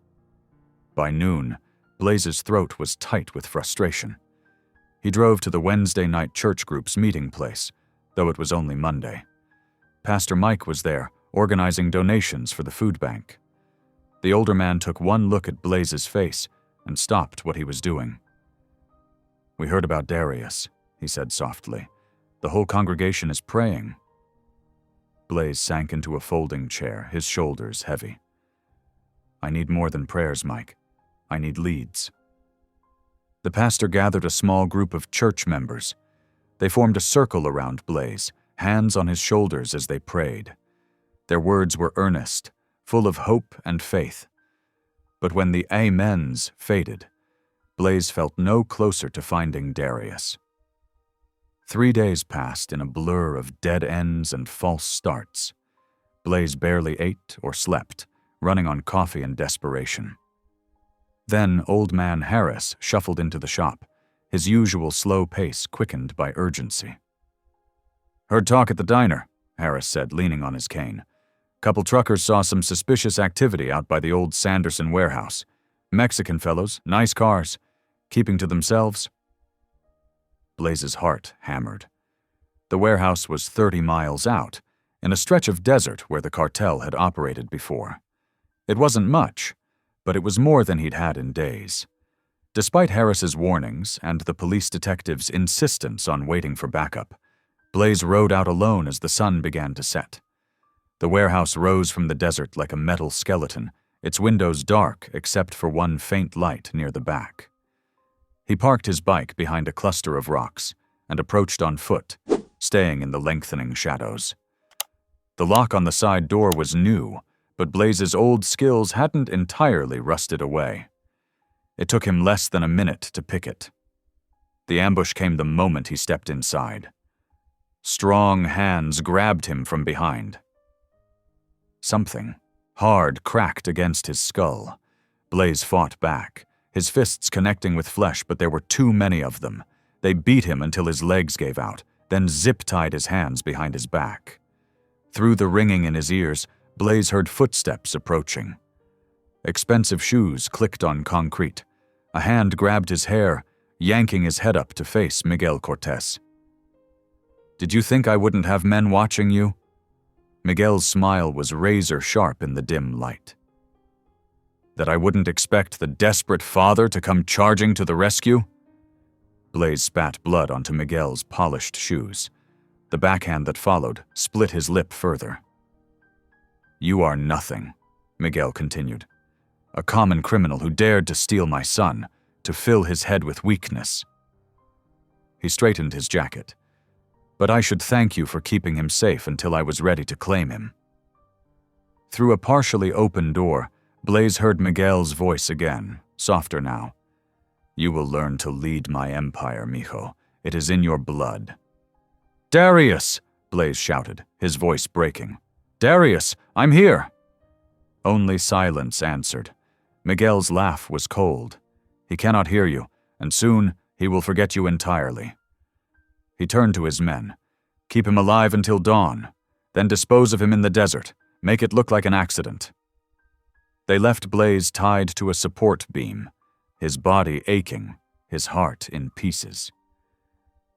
By noon, Blaze's throat was tight with frustration. He drove to the Wednesday night church group's meeting place, though it was only Monday. Pastor Mike was there, organizing donations for the food bank. The older man took one look at Blaze's face and stopped what he was doing. "We heard about Darius," he said softly. "The whole congregation is praying." Blaze sank into a folding chair, his shoulders heavy. "I need more than prayers, Mike. I need leads." The pastor gathered a small group of church members. They formed a circle around Blaze, hands on his shoulders as they prayed. Their words were earnest, full of hope and faith. But when the amens faded, Blaze felt no closer to finding Darius. 3 days passed in a blur of dead ends and false starts. Blaze barely ate or slept, running on coffee and desperation. Then Old Man Harris shuffled into the shop, his usual slow pace quickened by urgency. "Heard talk at the diner," Harris said, leaning on his cane. "Couple truckers saw some suspicious activity out by the old Sanderson warehouse. Mexican fellows, nice cars, keeping to themselves." Blaze's heart hammered. The warehouse was 30 miles out, in a stretch of desert where the cartel had operated before. It wasn't much, but it was more than he'd had in days. Despite Harris's warnings and the police detective's insistence on waiting for backup, Blaze rode out alone as the sun began to set. The warehouse rose from the desert like a metal skeleton, its windows dark except for one faint light near the back. He parked his bike behind a cluster of rocks and approached on foot, staying in the lengthening shadows. The lock on the side door was new, but Blaze's old skills hadn't entirely rusted away. It took him less than a minute to pick it. The ambush came the moment he stepped inside. Strong hands grabbed him from behind. Something hard cracked against his skull. Blaze fought back, his fists connecting with flesh, but there were too many of them. They beat him until his legs gave out, then zip-tied his hands behind his back. Through the ringing in his ears, Blaze heard footsteps approaching. Expensive shoes clicked on concrete. A hand grabbed his hair, yanking his head up to face Miguel Cortez. "Did you think I wouldn't have men watching you?" Miguel's smile was razor-sharp in the dim light. "That I wouldn't expect the desperate father to come charging to the rescue?" Blaze spat blood onto Miguel's polished shoes. The backhand that followed split his lip further. "You are nothing," Miguel continued. "A common criminal who dared to steal my son, to fill his head with weakness." He straightened his jacket. "But I should thank you for keeping him safe until I was ready to claim him." Through a partially open door, Blaze heard Miguel's voice again, softer now. "You will learn to lead my empire, mijo. It is in your blood." "Darius!" Blaze shouted, his voice breaking. "Darius, I'm here!" Only silence answered. Miguel's laugh was cold. "He cannot hear you, and soon he will forget you entirely." He turned to his men. "Keep him alive until dawn, then dispose of him in the desert. Make it look like an accident." They left Blaze tied to a support beam, his body aching, his heart in pieces.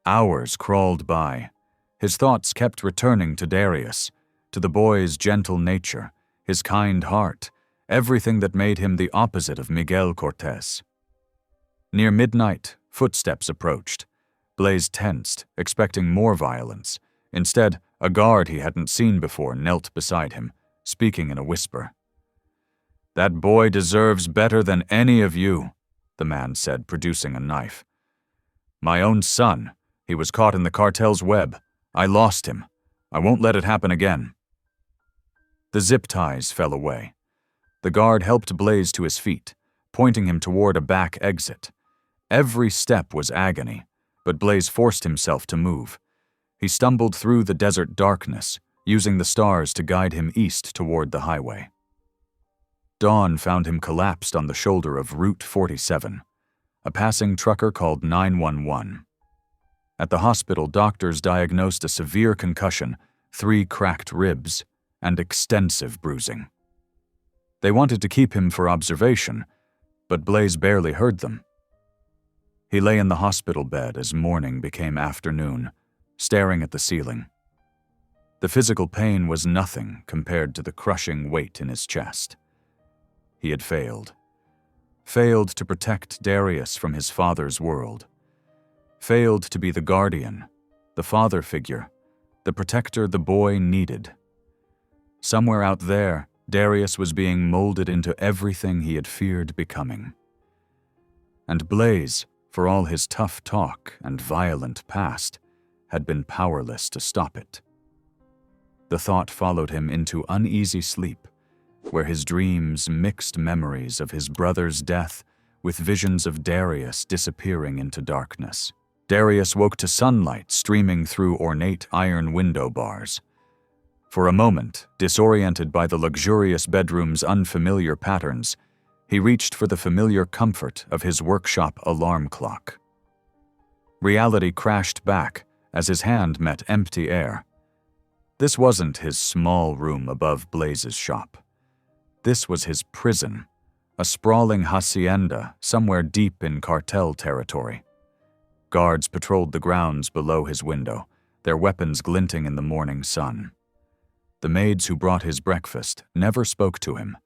Hours crawled by. His thoughts kept returning to Darius, to the boy's gentle nature, his kind heart, everything that made him the opposite of Miguel Cortez. Near midnight, footsteps approached. Blaze tensed, expecting more violence. Instead, a guard he hadn't seen before knelt beside him, speaking in a whisper. "That boy deserves better than any of you," the man said, producing a knife. "My own son. He was caught in the cartel's web. I lost him. I won't let it happen again." The zip ties fell away. The guard helped Blaze to his feet, pointing him toward a back exit. Every step was agony, but Blaze forced himself to move. He stumbled through the desert darkness, using the stars to guide him east toward the highway. Dawn found him collapsed on the shoulder of Route 47. A passing trucker called 911. At the hospital, doctors diagnosed a severe concussion, 3 cracked ribs, and extensive bruising. They wanted to keep him for observation, but Blaze barely heard them. He lay in the hospital bed as morning became afternoon, staring at the ceiling. The physical pain was nothing compared to the crushing weight in his chest. He had failed. Failed to protect Darius from his father's world. Failed to be the guardian, the father figure, the protector the boy needed. Somewhere out there, Darius was being molded into everything he had feared becoming. and Blaze, for all his tough talk and violent past, had been powerless to stop it. The thought followed him into uneasy sleep, where his dreams mixed memories of his brother's death with visions of Darius disappearing into darkness. Darius woke to sunlight streaming through ornate iron window bars. For a moment, disoriented by the luxurious bedroom's unfamiliar patterns, he reached for the familiar comfort of his workshop alarm clock. Reality crashed back as his hand met empty air. This wasn't his small room above Blaze's shop. This was his prison, a sprawling hacienda somewhere deep in cartel territory. Guards patrolled the grounds below his window, their weapons glinting in the morning sun. The maids who brought his breakfast never spoke to him,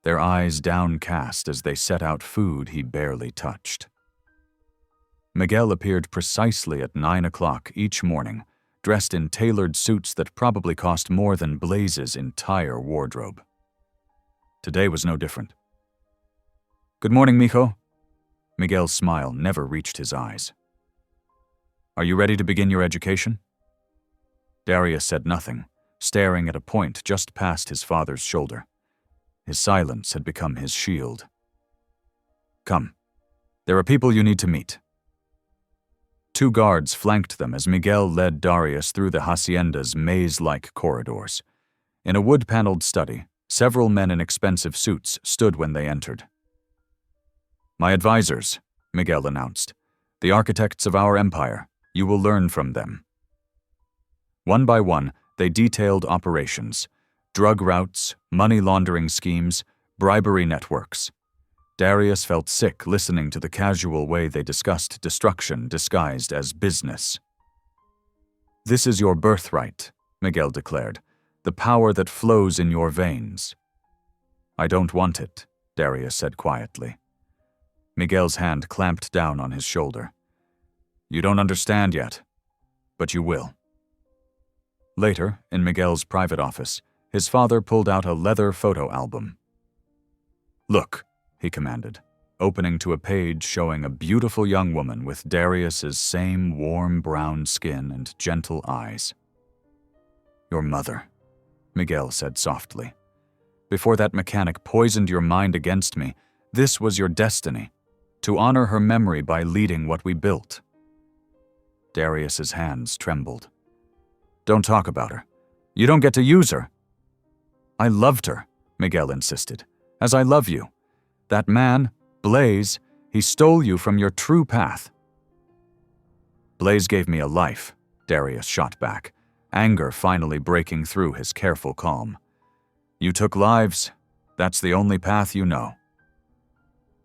their eyes downcast as they set out food he barely touched. Miguel appeared precisely at 9 o'clock each morning, dressed in tailored suits that probably cost more than Blaze's entire wardrobe. Today was no different. "Good morning, mijo." Miguel's smile never reached his eyes. "Are you ready to begin your education?" Darius said nothing, staring at a point just past his father's shoulder. His silence had become his shield. "Come. There are people you need to meet." 2 guards flanked them as Miguel led Darius through the hacienda's maze-like corridors. In a wood-paneled study, several men in expensive suits stood when they entered. "My advisors," Miguel announced. "The architects of our empire. You will learn from them." One by one, they detailed operations: drug routes, money laundering schemes, bribery networks. Darius felt sick listening to the casual way they discussed destruction disguised as business. "This is your birthright," Miguel declared, "the power that flows in your veins." "I don't want it," Darius said quietly. Miguel's hand clamped down on his shoulder. "You don't understand yet, but you will." Later, in Miguel's private office, his father pulled out a leather photo album. "Look," he commanded, opening to a page showing a beautiful young woman with Darius's same warm brown skin and gentle eyes. "Your mother," Miguel said softly. "Before that mechanic poisoned your mind against me, this was your destiny, to honor her memory by leading what we built." Darius's hands trembled. "Don't talk about her. You don't get to use her." "I loved her," Miguel insisted, "as I love you. That man, Blaze, he stole you from your true path." "Blaze gave me a life," Darius shot back, anger finally breaking through his careful calm. "You took lives. That's the only path you know."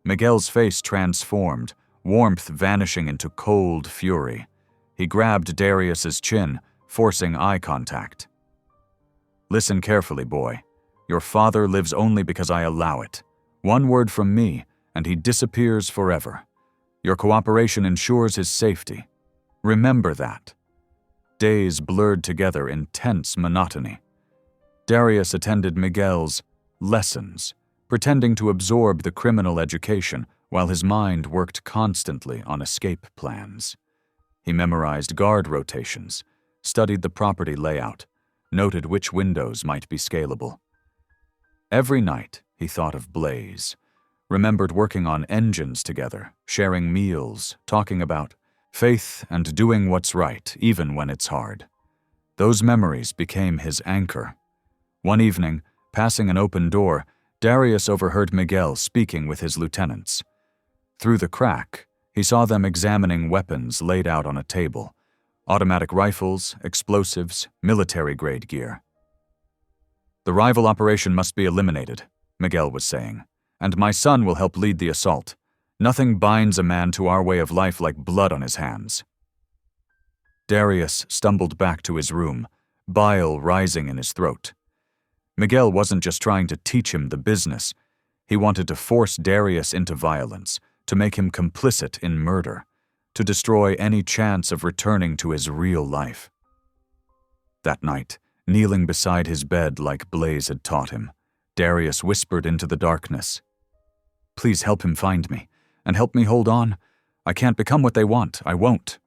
Miguel's face transformed, warmth vanishing into cold fury. He grabbed Darius's chin, forcing eye contact. "Listen carefully, boy. Your father lives only because I allow it. One word from me, and he disappears forever. Your cooperation ensures his safety. Remember that." Days blurred together in tense monotony. Darius attended Miguel's lessons, pretending to absorb the criminal education while his mind worked constantly on escape plans. He memorized guard rotations, studied the property layout, noted which windows might be scalable. Every night, he thought of Blaze, remembered working on engines together, sharing meals, talking about faith and doing what's right, even when it's hard. Those memories became his anchor. One evening, passing an open door, Darius overheard Miguel speaking with his lieutenants. Through the crack, he saw them examining weapons laid out on a table: automatic rifles, explosives, military-grade gear. "The rival operation must be eliminated," Miguel was saying, "and my son will help lead the assault. Nothing binds a man to our way of life like blood on his hands." Darius stumbled back to his room, bile rising in his throat. Miguel wasn't just trying to teach him the business. He wanted to force Darius into violence, to make him complicit in murder, to destroy any chance of returning to his real life. That night, kneeling beside his bed like Blaze had taught him, Darius whispered into the darkness, "Please help him find me. and help me hold on. I can't become what they want. I won't."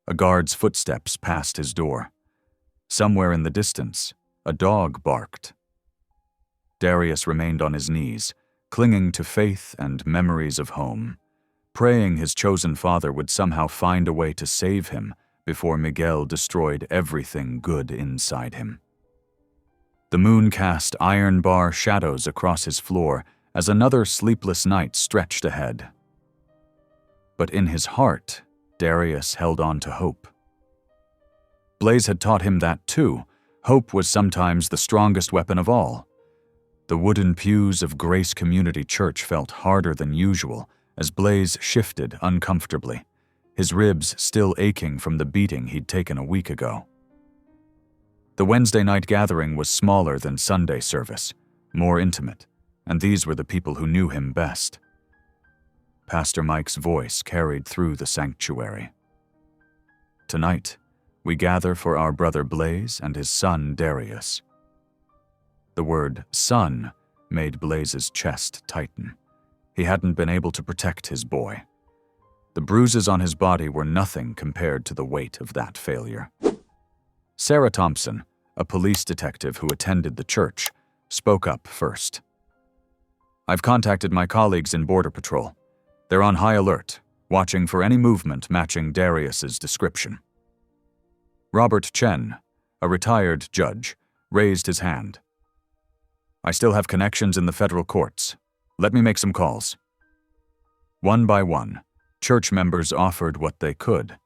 A guard's footsteps passed his door. Somewhere in the distance, a dog barked. Darius remained on his knees, clinging to faith and memories of home, praying his chosen father would somehow find a way to save him before Miguel destroyed everything good inside him. The moon cast iron bar shadows across his floor as another sleepless night stretched ahead. But in his heart, Darius held on to hope. Blaze had taught him that too. Hope was sometimes the strongest weapon of all. The wooden pews of Grace Community Church felt harder than usual as Blaze shifted uncomfortably, his ribs still aching from the beating he'd taken a week ago. The Wednesday night gathering was smaller than Sunday service, more intimate, and these were the people who knew him best. Pastor Mike's voice carried through the sanctuary. "Tonight, we gather for our brother Blaze and his son Darius." The word son made Blaze's chest tighten. He hadn't been able to protect his boy. The bruises on his body were nothing compared to the weight of that failure. Sarah Thompson, a police detective who attended the church, spoke up first. "I've contacted my colleagues in Border Patrol. They're on high alert, watching for any movement matching Darius's description." Robert Chen, a retired judge, raised his hand. "I still have connections in the federal courts. Let me make some calls." One by one, church members offered what they could: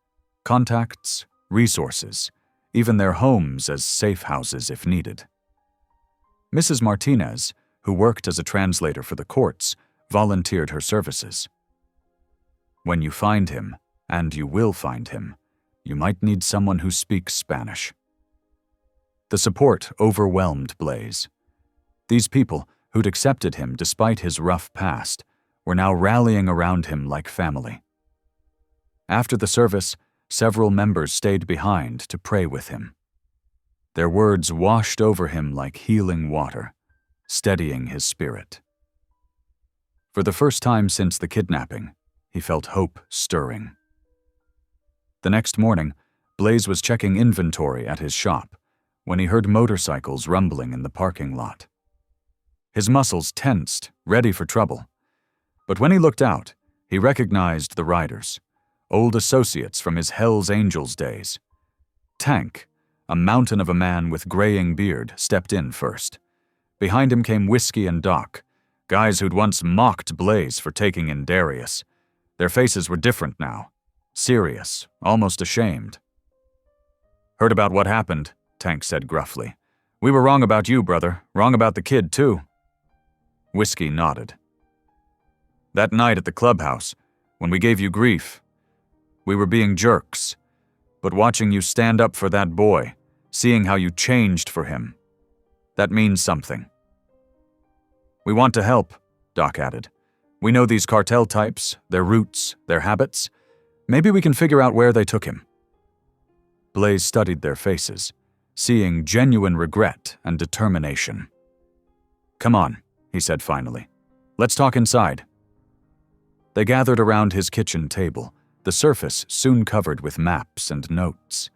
contacts, resources, even their homes as safe houses if needed. Mrs. Martinez, who worked as a translator for the courts, volunteered her services. "When you find him, and you will find him, you might need someone who speaks Spanish." The support overwhelmed Blaze. These people, who'd accepted him despite his rough past, were now rallying around him like family. After the service, several members stayed behind to pray with him. Their words washed over him like healing water, steadying his spirit. For the first time since the kidnapping, he felt hope stirring. The next morning, Blaze was checking inventory at his shop when he heard motorcycles rumbling in the parking lot. His muscles tensed, ready for trouble. But when he looked out, he recognized the riders, old associates from his Hells Angels days. Tank, a mountain of a man with graying beard, stepped in first. Behind him came Whiskey and Doc, guys who'd once mocked Blaze for taking in Darius. Their faces were different now, serious, almost ashamed. "Heard about what happened," Tank said gruffly. "We were wrong about you, brother. Wrong about the kid, too." Whiskey nodded. "That night at the clubhouse, when we gave you grief, we were being jerks. But watching you stand up for that boy, seeing how you changed for him, that means something." "We want to help," Doc added. "We know these cartel types, their roots, their habits. Maybe we can figure out where they took him." Blaze studied their faces, seeing genuine regret and determination. "Come on," he said finally. "Let's talk inside." They gathered around his kitchen table, the surface soon covered with maps and notes.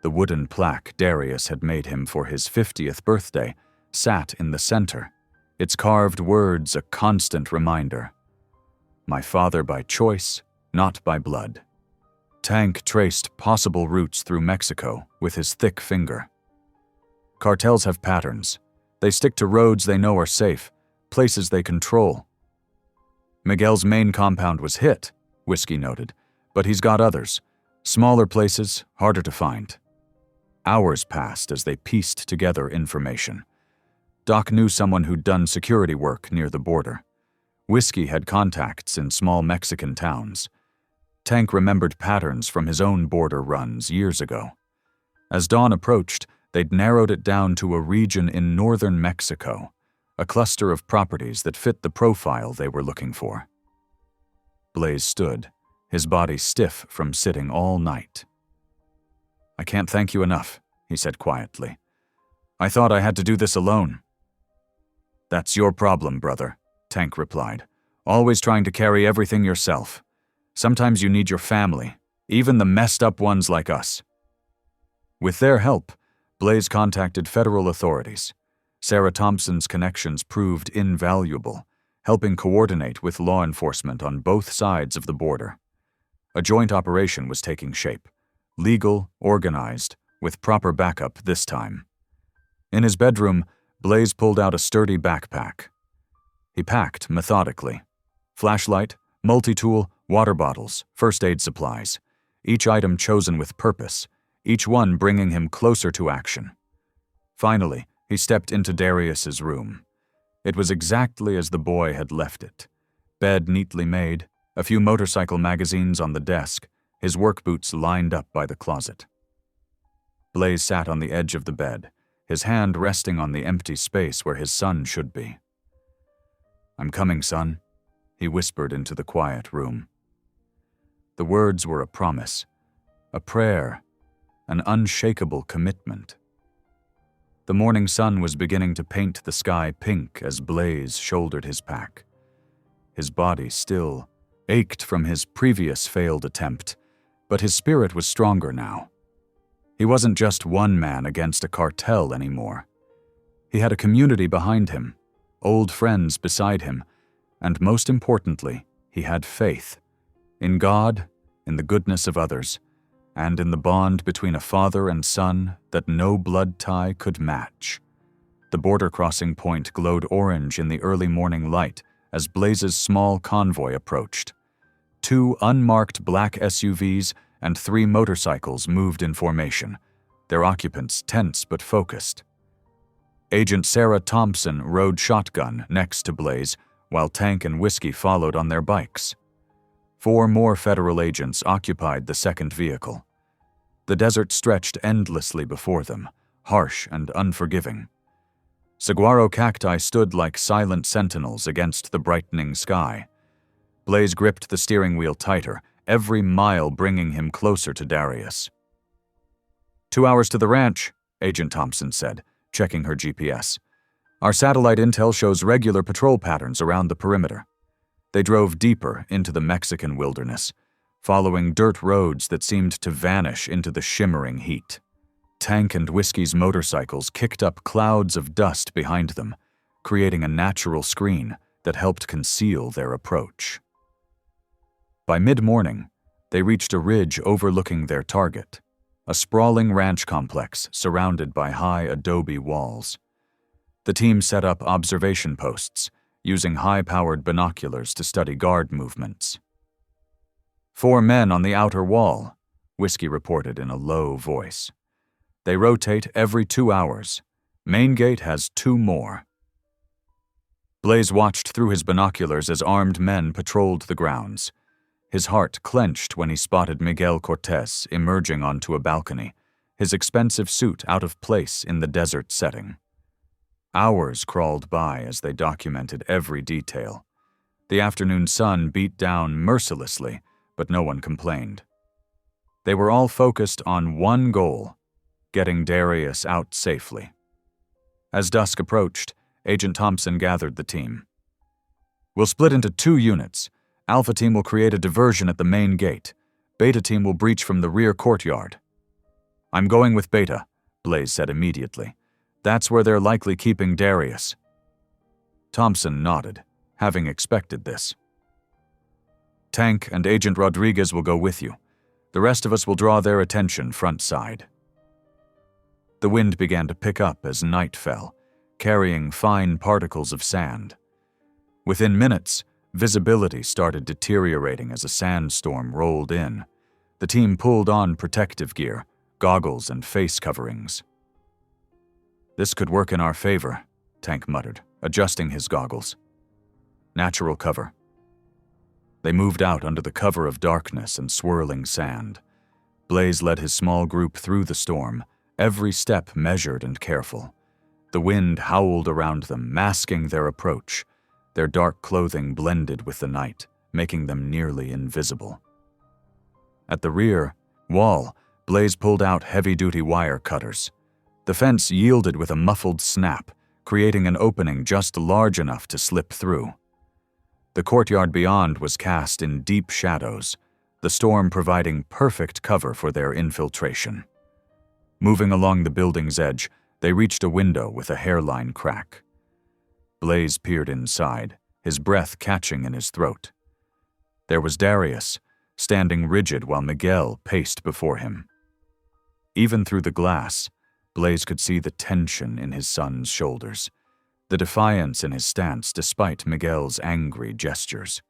The wooden plaque Darius had made him for his 50th birthday sat in the center, its carved words a constant reminder. "My father by choice, not by blood." Tank traced possible routes through Mexico with his thick finger. Cartels have patterns. They stick to roads they know are safe, places they control. Miguel's main compound was hit, Whiskey noted, but he's got others. Smaller places, harder to find. Hours passed as they pieced together information. Doc knew someone who'd done security work near the border. Whiskey had contacts in small Mexican towns. Tank remembered patterns from his own border runs years ago. As dawn approached, they'd narrowed it down to a region in northern Mexico, a cluster of properties that fit the profile they were looking for. Blaze stood, his body stiff from sitting all night. "I can't thank you enough," he said quietly. "I thought I had to do this alone." "That's your problem, brother," Tank replied, always trying to carry everything yourself. Sometimes you need your family, even the messed up ones like us." With their help, Blaze contacted federal authorities. Sarah Thompson's connections proved invaluable, helping coordinate with law enforcement on both sides of the border. A joint operation was taking shape, legal, organized, with proper backup this time. In his bedroom, Blaze pulled out a sturdy backpack. He packed methodically. Flashlight, multi-tool, water bottles, first aid supplies, each item chosen with purpose, each one bringing him closer to action. Finally, he stepped into Darius's room. It was exactly as the boy had left it. Bed neatly made, a few motorcycle magazines on the desk, his work boots lined up by the closet. Blaze sat on the edge of the bed, his hand resting on the empty space where his son should be. "I'm coming, son," he whispered into the quiet room. The words were a promise, a prayer, an unshakable commitment. The morning sun was beginning to paint the sky pink as Blaze shouldered his pack. His body still ached from his previous failed attempt, but his spirit was stronger now. He wasn't just one man against a cartel anymore. He had a community behind him, old friends beside him, and most importantly, he had faith in God, in the goodness of others, and in the bond between a father and son that no blood tie could match. The border crossing point glowed orange in the early morning light as Blaze's small convoy approached. 2 unmarked black SUVs and 3 motorcycles moved in formation, their occupants tense but focused. Agent Sarah Thompson rode shotgun next to Blaze, while Tank and Whiskey followed on their bikes. 4 more federal agents occupied the second vehicle. The desert stretched endlessly before them, harsh and unforgiving. Saguaro cacti stood like silent sentinels against the brightening sky. Blaze gripped the steering wheel tighter, every mile bringing him closer to Darius. 2 hours to the ranch, Agent Thompson said, checking her GPS. Our satellite intel shows regular patrol patterns around the perimeter. They drove deeper into the Mexican wilderness, following dirt roads that seemed to vanish into the shimmering heat. Tank and Whiskey's motorcycles kicked up clouds of dust behind them, creating a natural screen that helped conceal their approach. By mid-morning, they reached a ridge overlooking their target, a sprawling ranch complex surrounded by high adobe walls. The team set up observation posts, using high-powered binoculars to study guard movements. 4 men on the outer wall, Whiskey reported in a low voice. They rotate every 2 hours. Main gate has 2 more. Blaze watched through his binoculars as armed men patrolled the grounds. His heart clenched when he spotted Miguel Cortez emerging onto a balcony, his expensive suit out of place in the desert setting. Hours crawled by as they documented every detail. The afternoon sun beat down mercilessly, but no one complained. They were all focused on one goal: getting Darius out safely. As dusk approached, Agent Thompson gathered the team. "We'll split into 2 units. Alpha team will create a diversion at the main gate. Beta team will breach from the rear courtyard." "I'm going with Beta," Blaze said immediately. "That's where they're likely keeping Darius." Thompson nodded, having expected this. "Tank and Agent Rodriguez will go with you. The rest of us will draw their attention front side." The wind began to pick up as night fell, carrying fine particles of sand. Within minutes, visibility started deteriorating as a sandstorm rolled in. The team pulled on protective gear, goggles and face coverings. "This could work in our favor," Tank muttered, adjusting his goggles. "Natural cover." They moved out under the cover of darkness and swirling sand. Blaze led his small group through the storm, every step measured and careful. The wind howled around them, masking their approach. Their dark clothing blended with the night, making them nearly invisible. At the rear wall, Blaze pulled out heavy-duty wire cutters. The fence yielded with a muffled snap, creating an opening just large enough to slip through. The courtyard beyond was cast in deep shadows, the storm providing perfect cover for their infiltration. Moving along the building's edge, they reached a window with a hairline crack. Blaze peered inside, his breath catching in his throat. There was Darius, standing rigid while Miguel paced before him. Even through the glass, Blaze could see the tension in his son's shoulders, the defiance in his stance despite Miguel's angry gestures.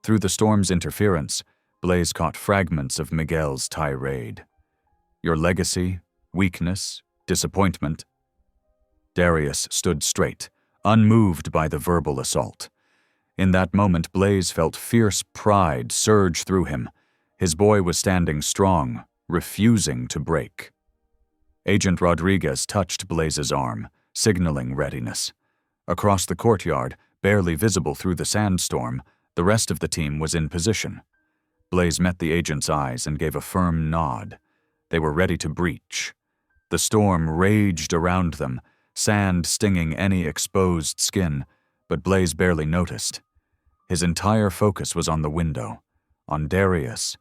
Through the storm's interference, Blaze caught fragments of Miguel's tirade. Your legacy, weakness, disappointment. Darius stood straight, unmoved by the verbal assault. In that moment, Blaze felt fierce pride surge through him. His boy was standing strong, refusing to break. Agent Rodriguez touched Blaze's arm, signaling readiness. Across the courtyard, barely visible through the sandstorm, the rest of the team was in position. Blaze met the agent's eyes and gave a firm nod. They were ready to breach. The storm raged around them, sand stinging any exposed skin, but Blaze barely noticed. His entire focus was on the window, on Darius,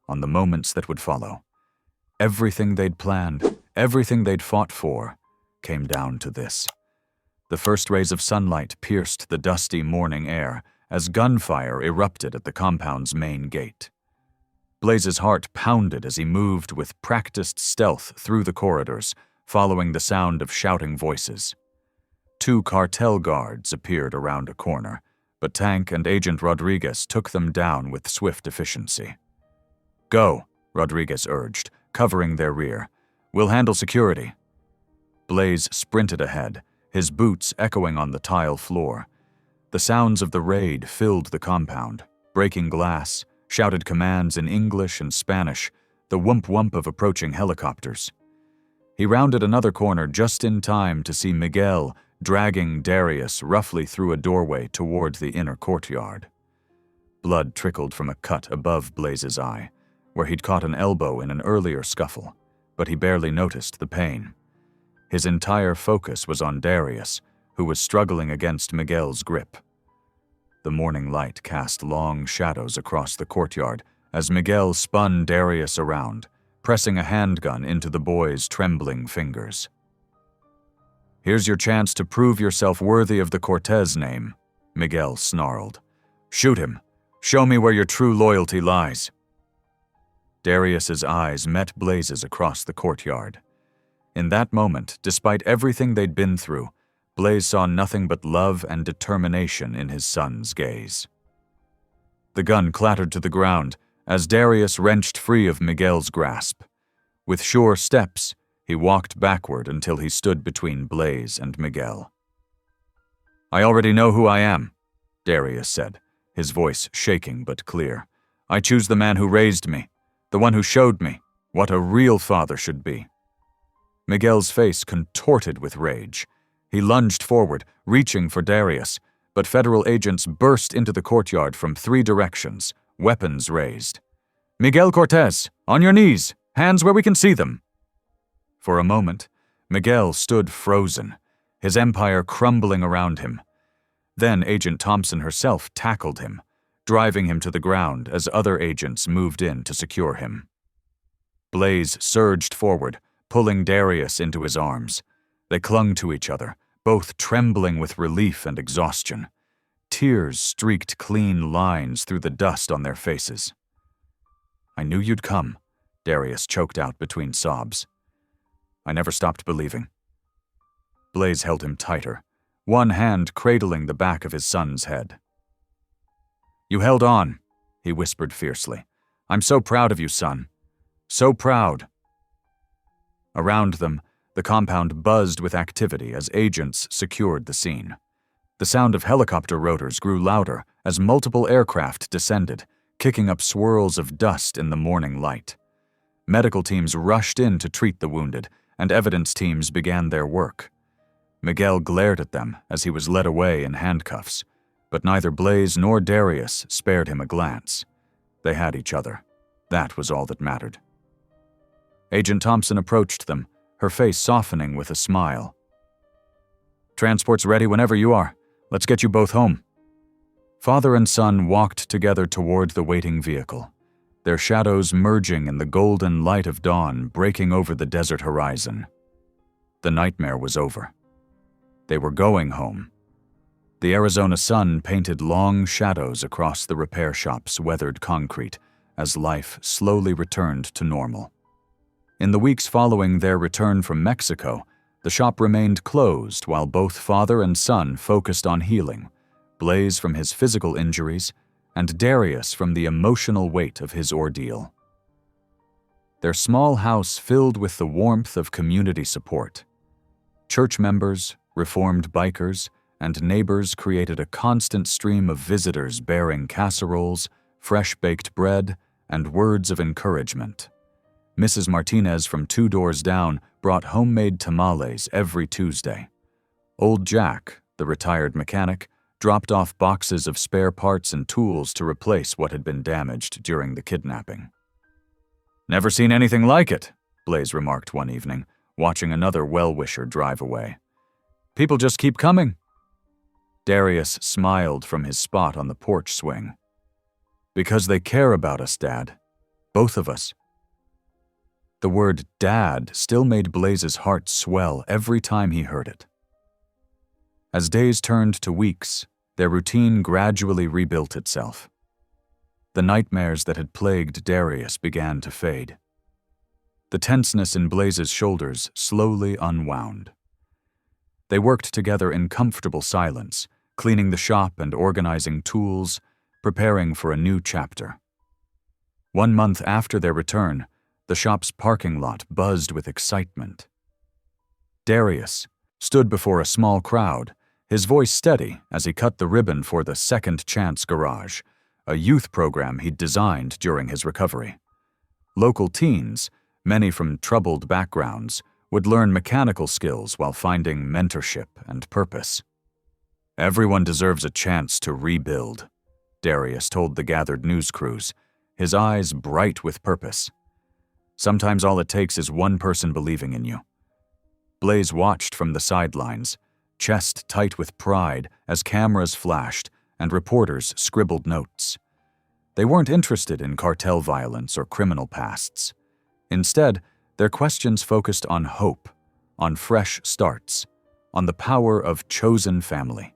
on the moments that would follow. Everything they'd planned, everything they'd fought for, came down to this. The first rays of sunlight pierced the dusty morning air as gunfire erupted at the compound's main gate. Blaze's heart pounded as he moved with practiced stealth through the corridors, following the sound of shouting voices. 2 cartel guards appeared around a corner, but Tank and Agent Rodriguez took them down with swift efficiency. Go, Rodriguez urged, covering their rear. We'll handle security. Blaze sprinted ahead, his boots echoing on the tile floor. The sounds of the raid filled the compound, breaking glass, shouted commands in English and Spanish, the whoomp-whoomp of approaching helicopters. He rounded another corner just in time to see Miguel dragging Darius roughly through a doorway toward the inner courtyard. Blood trickled from a cut above Blaze's eye, where he'd caught an elbow in an earlier scuffle, but he barely noticed the pain. His entire focus was on Darius, who was struggling against Miguel's grip. The morning light cast long shadows across the courtyard as Miguel spun Darius around, pressing a handgun into the boy's trembling fingers. Here's your chance to prove yourself worthy of the Cortez name, Miguel snarled. Shoot him. Show me where your true loyalty lies. Darius's eyes met Blaze's across the courtyard. In that moment, despite everything they'd been through, Blaze saw nothing but love and determination in his son's gaze. The gun clattered to the ground as Darius wrenched free of Miguel's grasp. With sure steps, he walked backward until he stood between Blaze and Miguel. I already know who I am, Darius said, his voice shaking but clear. I choose the man who raised me, the one who showed me what a real father should be. Miguel's face contorted with rage. He lunged forward, reaching for Darius, but federal agents burst into the courtyard from 3 directions, weapons raised. Miguel Cortez, on your knees, hands where we can see them. For a moment, Miguel stood frozen, his empire crumbling around him. Then Agent Thompson herself tackled him, driving him to the ground as other agents moved in to secure him. Blaze surged forward, pulling Darius into his arms. They clung to each other, both trembling with relief and exhaustion. Tears streaked clean lines through the dust on their faces. I knew you'd come, Darius choked out between sobs. I never stopped believing. Blaze held him tighter, one hand cradling the back of his son's head. You held on, he whispered fiercely. I'm so proud of you, son. So proud. Around them, the compound buzzed with activity as agents secured the scene. The sound of helicopter rotors grew louder as multiple aircraft descended, kicking up swirls of dust in the morning light. Medical teams rushed in to treat the wounded, and evidence teams began their work. Miguel glared at them as he was led away in handcuffs, but neither Blaze nor Darius spared him a glance. They had each other. That was all that mattered. Agent Thompson approached them, her face softening with a smile. Transport's ready whenever you are. Let's get you both home. Father and son walked together toward the waiting vehicle, their shadows merging in the golden light of dawn breaking over the desert horizon. The nightmare was over. They were going home. The Arizona sun painted long shadows across the repair shop's weathered concrete as life slowly returned to normal. In the weeks following their return from Mexico, the shop remained closed while both father and son focused on healing, Blaze from his physical injuries and Darius from the emotional weight of his ordeal. Their small house filled with the warmth of community support. Church members, reformed bikers, and neighbors created a constant stream of visitors bearing casseroles, fresh-baked bread, and words of encouragement. Mrs. Martinez from 2 doors down brought homemade tamales every Tuesday. Old Jack, the retired mechanic, dropped off boxes of spare parts and tools to replace what had been damaged during the kidnapping. "Never seen anything like it," Blaze remarked one evening, watching another well-wisher drive away. "People just keep coming." Darius smiled from his spot on the porch swing. "Because they care about us, Dad. Both of us." The word Dad still made Blaze's heart swell every time he heard it. As days turned to weeks, their routine gradually rebuilt itself. The nightmares that had plagued Darius began to fade. The tenseness in Blaze's shoulders slowly unwound. They worked together in comfortable silence, cleaning the shop and organizing tools, preparing for a new chapter. 1 month after their return, the shop's parking lot buzzed with excitement. Darius stood before a small crowd, his voice steady as he cut the ribbon for the Second Chance Garage, a youth program he'd designed during his recovery. Local teens, many from troubled backgrounds, would learn mechanical skills while finding mentorship and purpose. "Everyone deserves a chance to rebuild," Darius told the gathered news crews, his eyes bright with purpose. "Sometimes all it takes is one person believing in you." Blaze watched from the sidelines, chest tight with pride as cameras flashed and reporters scribbled notes. They weren't interested in cartel violence or criminal pasts. Instead, their questions focused on hope, on fresh starts, on the power of chosen family.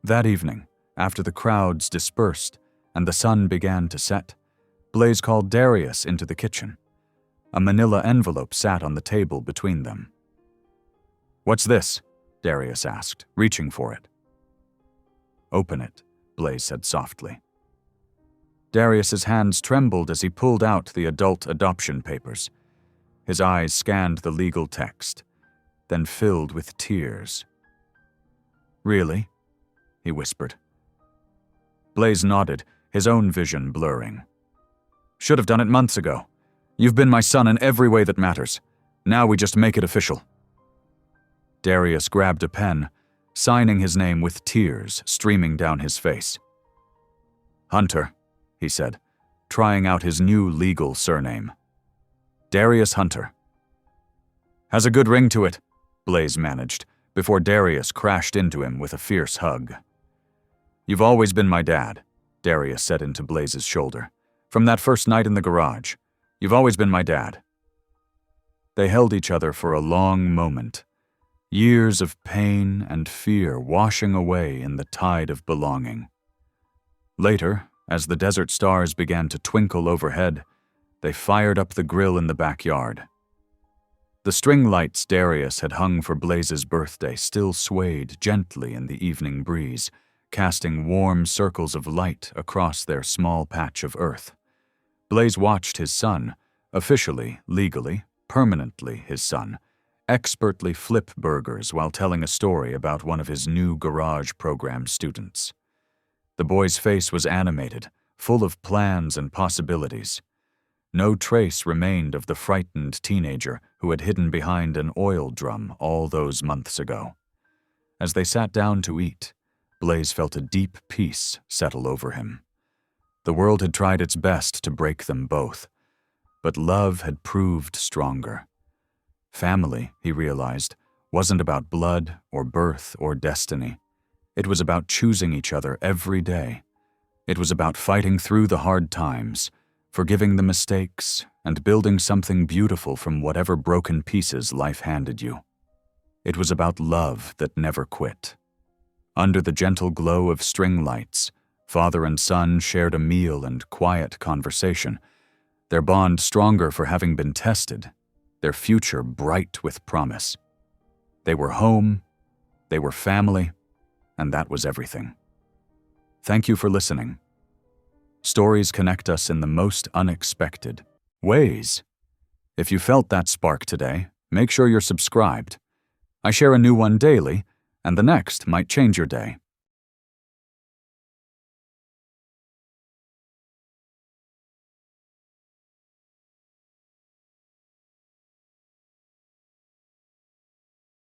That evening, after the crowds dispersed and the sun began to set, Blaze called Darius into the kitchen. A manila envelope sat on the table between them. "What's this?" Darius asked, reaching for it. "Open it," Blaze said softly. Darius's hands trembled as he pulled out the adult adoption papers. His eyes scanned the legal text, then filled with tears. "Really?" he whispered. Blaze nodded, his own vision blurring. "Should have done it months ago. You've been my son in every way that matters. Now we just make it official." Darius grabbed a pen, signing his name with tears streaming down his face. "Hunter," he said, trying out his new legal surname. "Darius Hunter." "Has a good ring to it," Blaze managed, before Darius crashed into him with a fierce hug. "You've always been my dad," Darius said into Blaze's shoulder. "From that first night in the garage. You've always been my dad." They held each other for a long moment, years of pain and fear washing away in the tide of belonging. Later, as the desert stars began to twinkle overhead, they fired up the grill in the backyard. The string lights Darius had hung for Blaze's birthday still swayed gently in the evening breeze, casting warm circles of light across their small patch of earth. Blaze watched his son, officially, legally, permanently his son, expertly flip burgers while telling a story about one of his new garage program students. The boy's face was animated, full of plans and possibilities. No trace remained of the frightened teenager who had hidden behind an oil drum all those months ago. As they sat down to eat, Blaze felt a deep peace settle over him. The world had tried its best to break them both, but love had proved stronger. Family, he realized, wasn't about blood or birth or destiny. It was about choosing each other every day. It was about fighting through the hard times, forgiving the mistakes, and building something beautiful from whatever broken pieces life handed you. It was about love that never quit. Under the gentle glow of string lights, father and son shared a meal and quiet conversation, their bond stronger for having been tested, their future bright with promise. They were home, they were family, and that was everything. Thank you for listening. Stories connect us in the most unexpected ways. If you felt that spark today, make sure you're subscribed. I share a new one daily, and the next might change your day.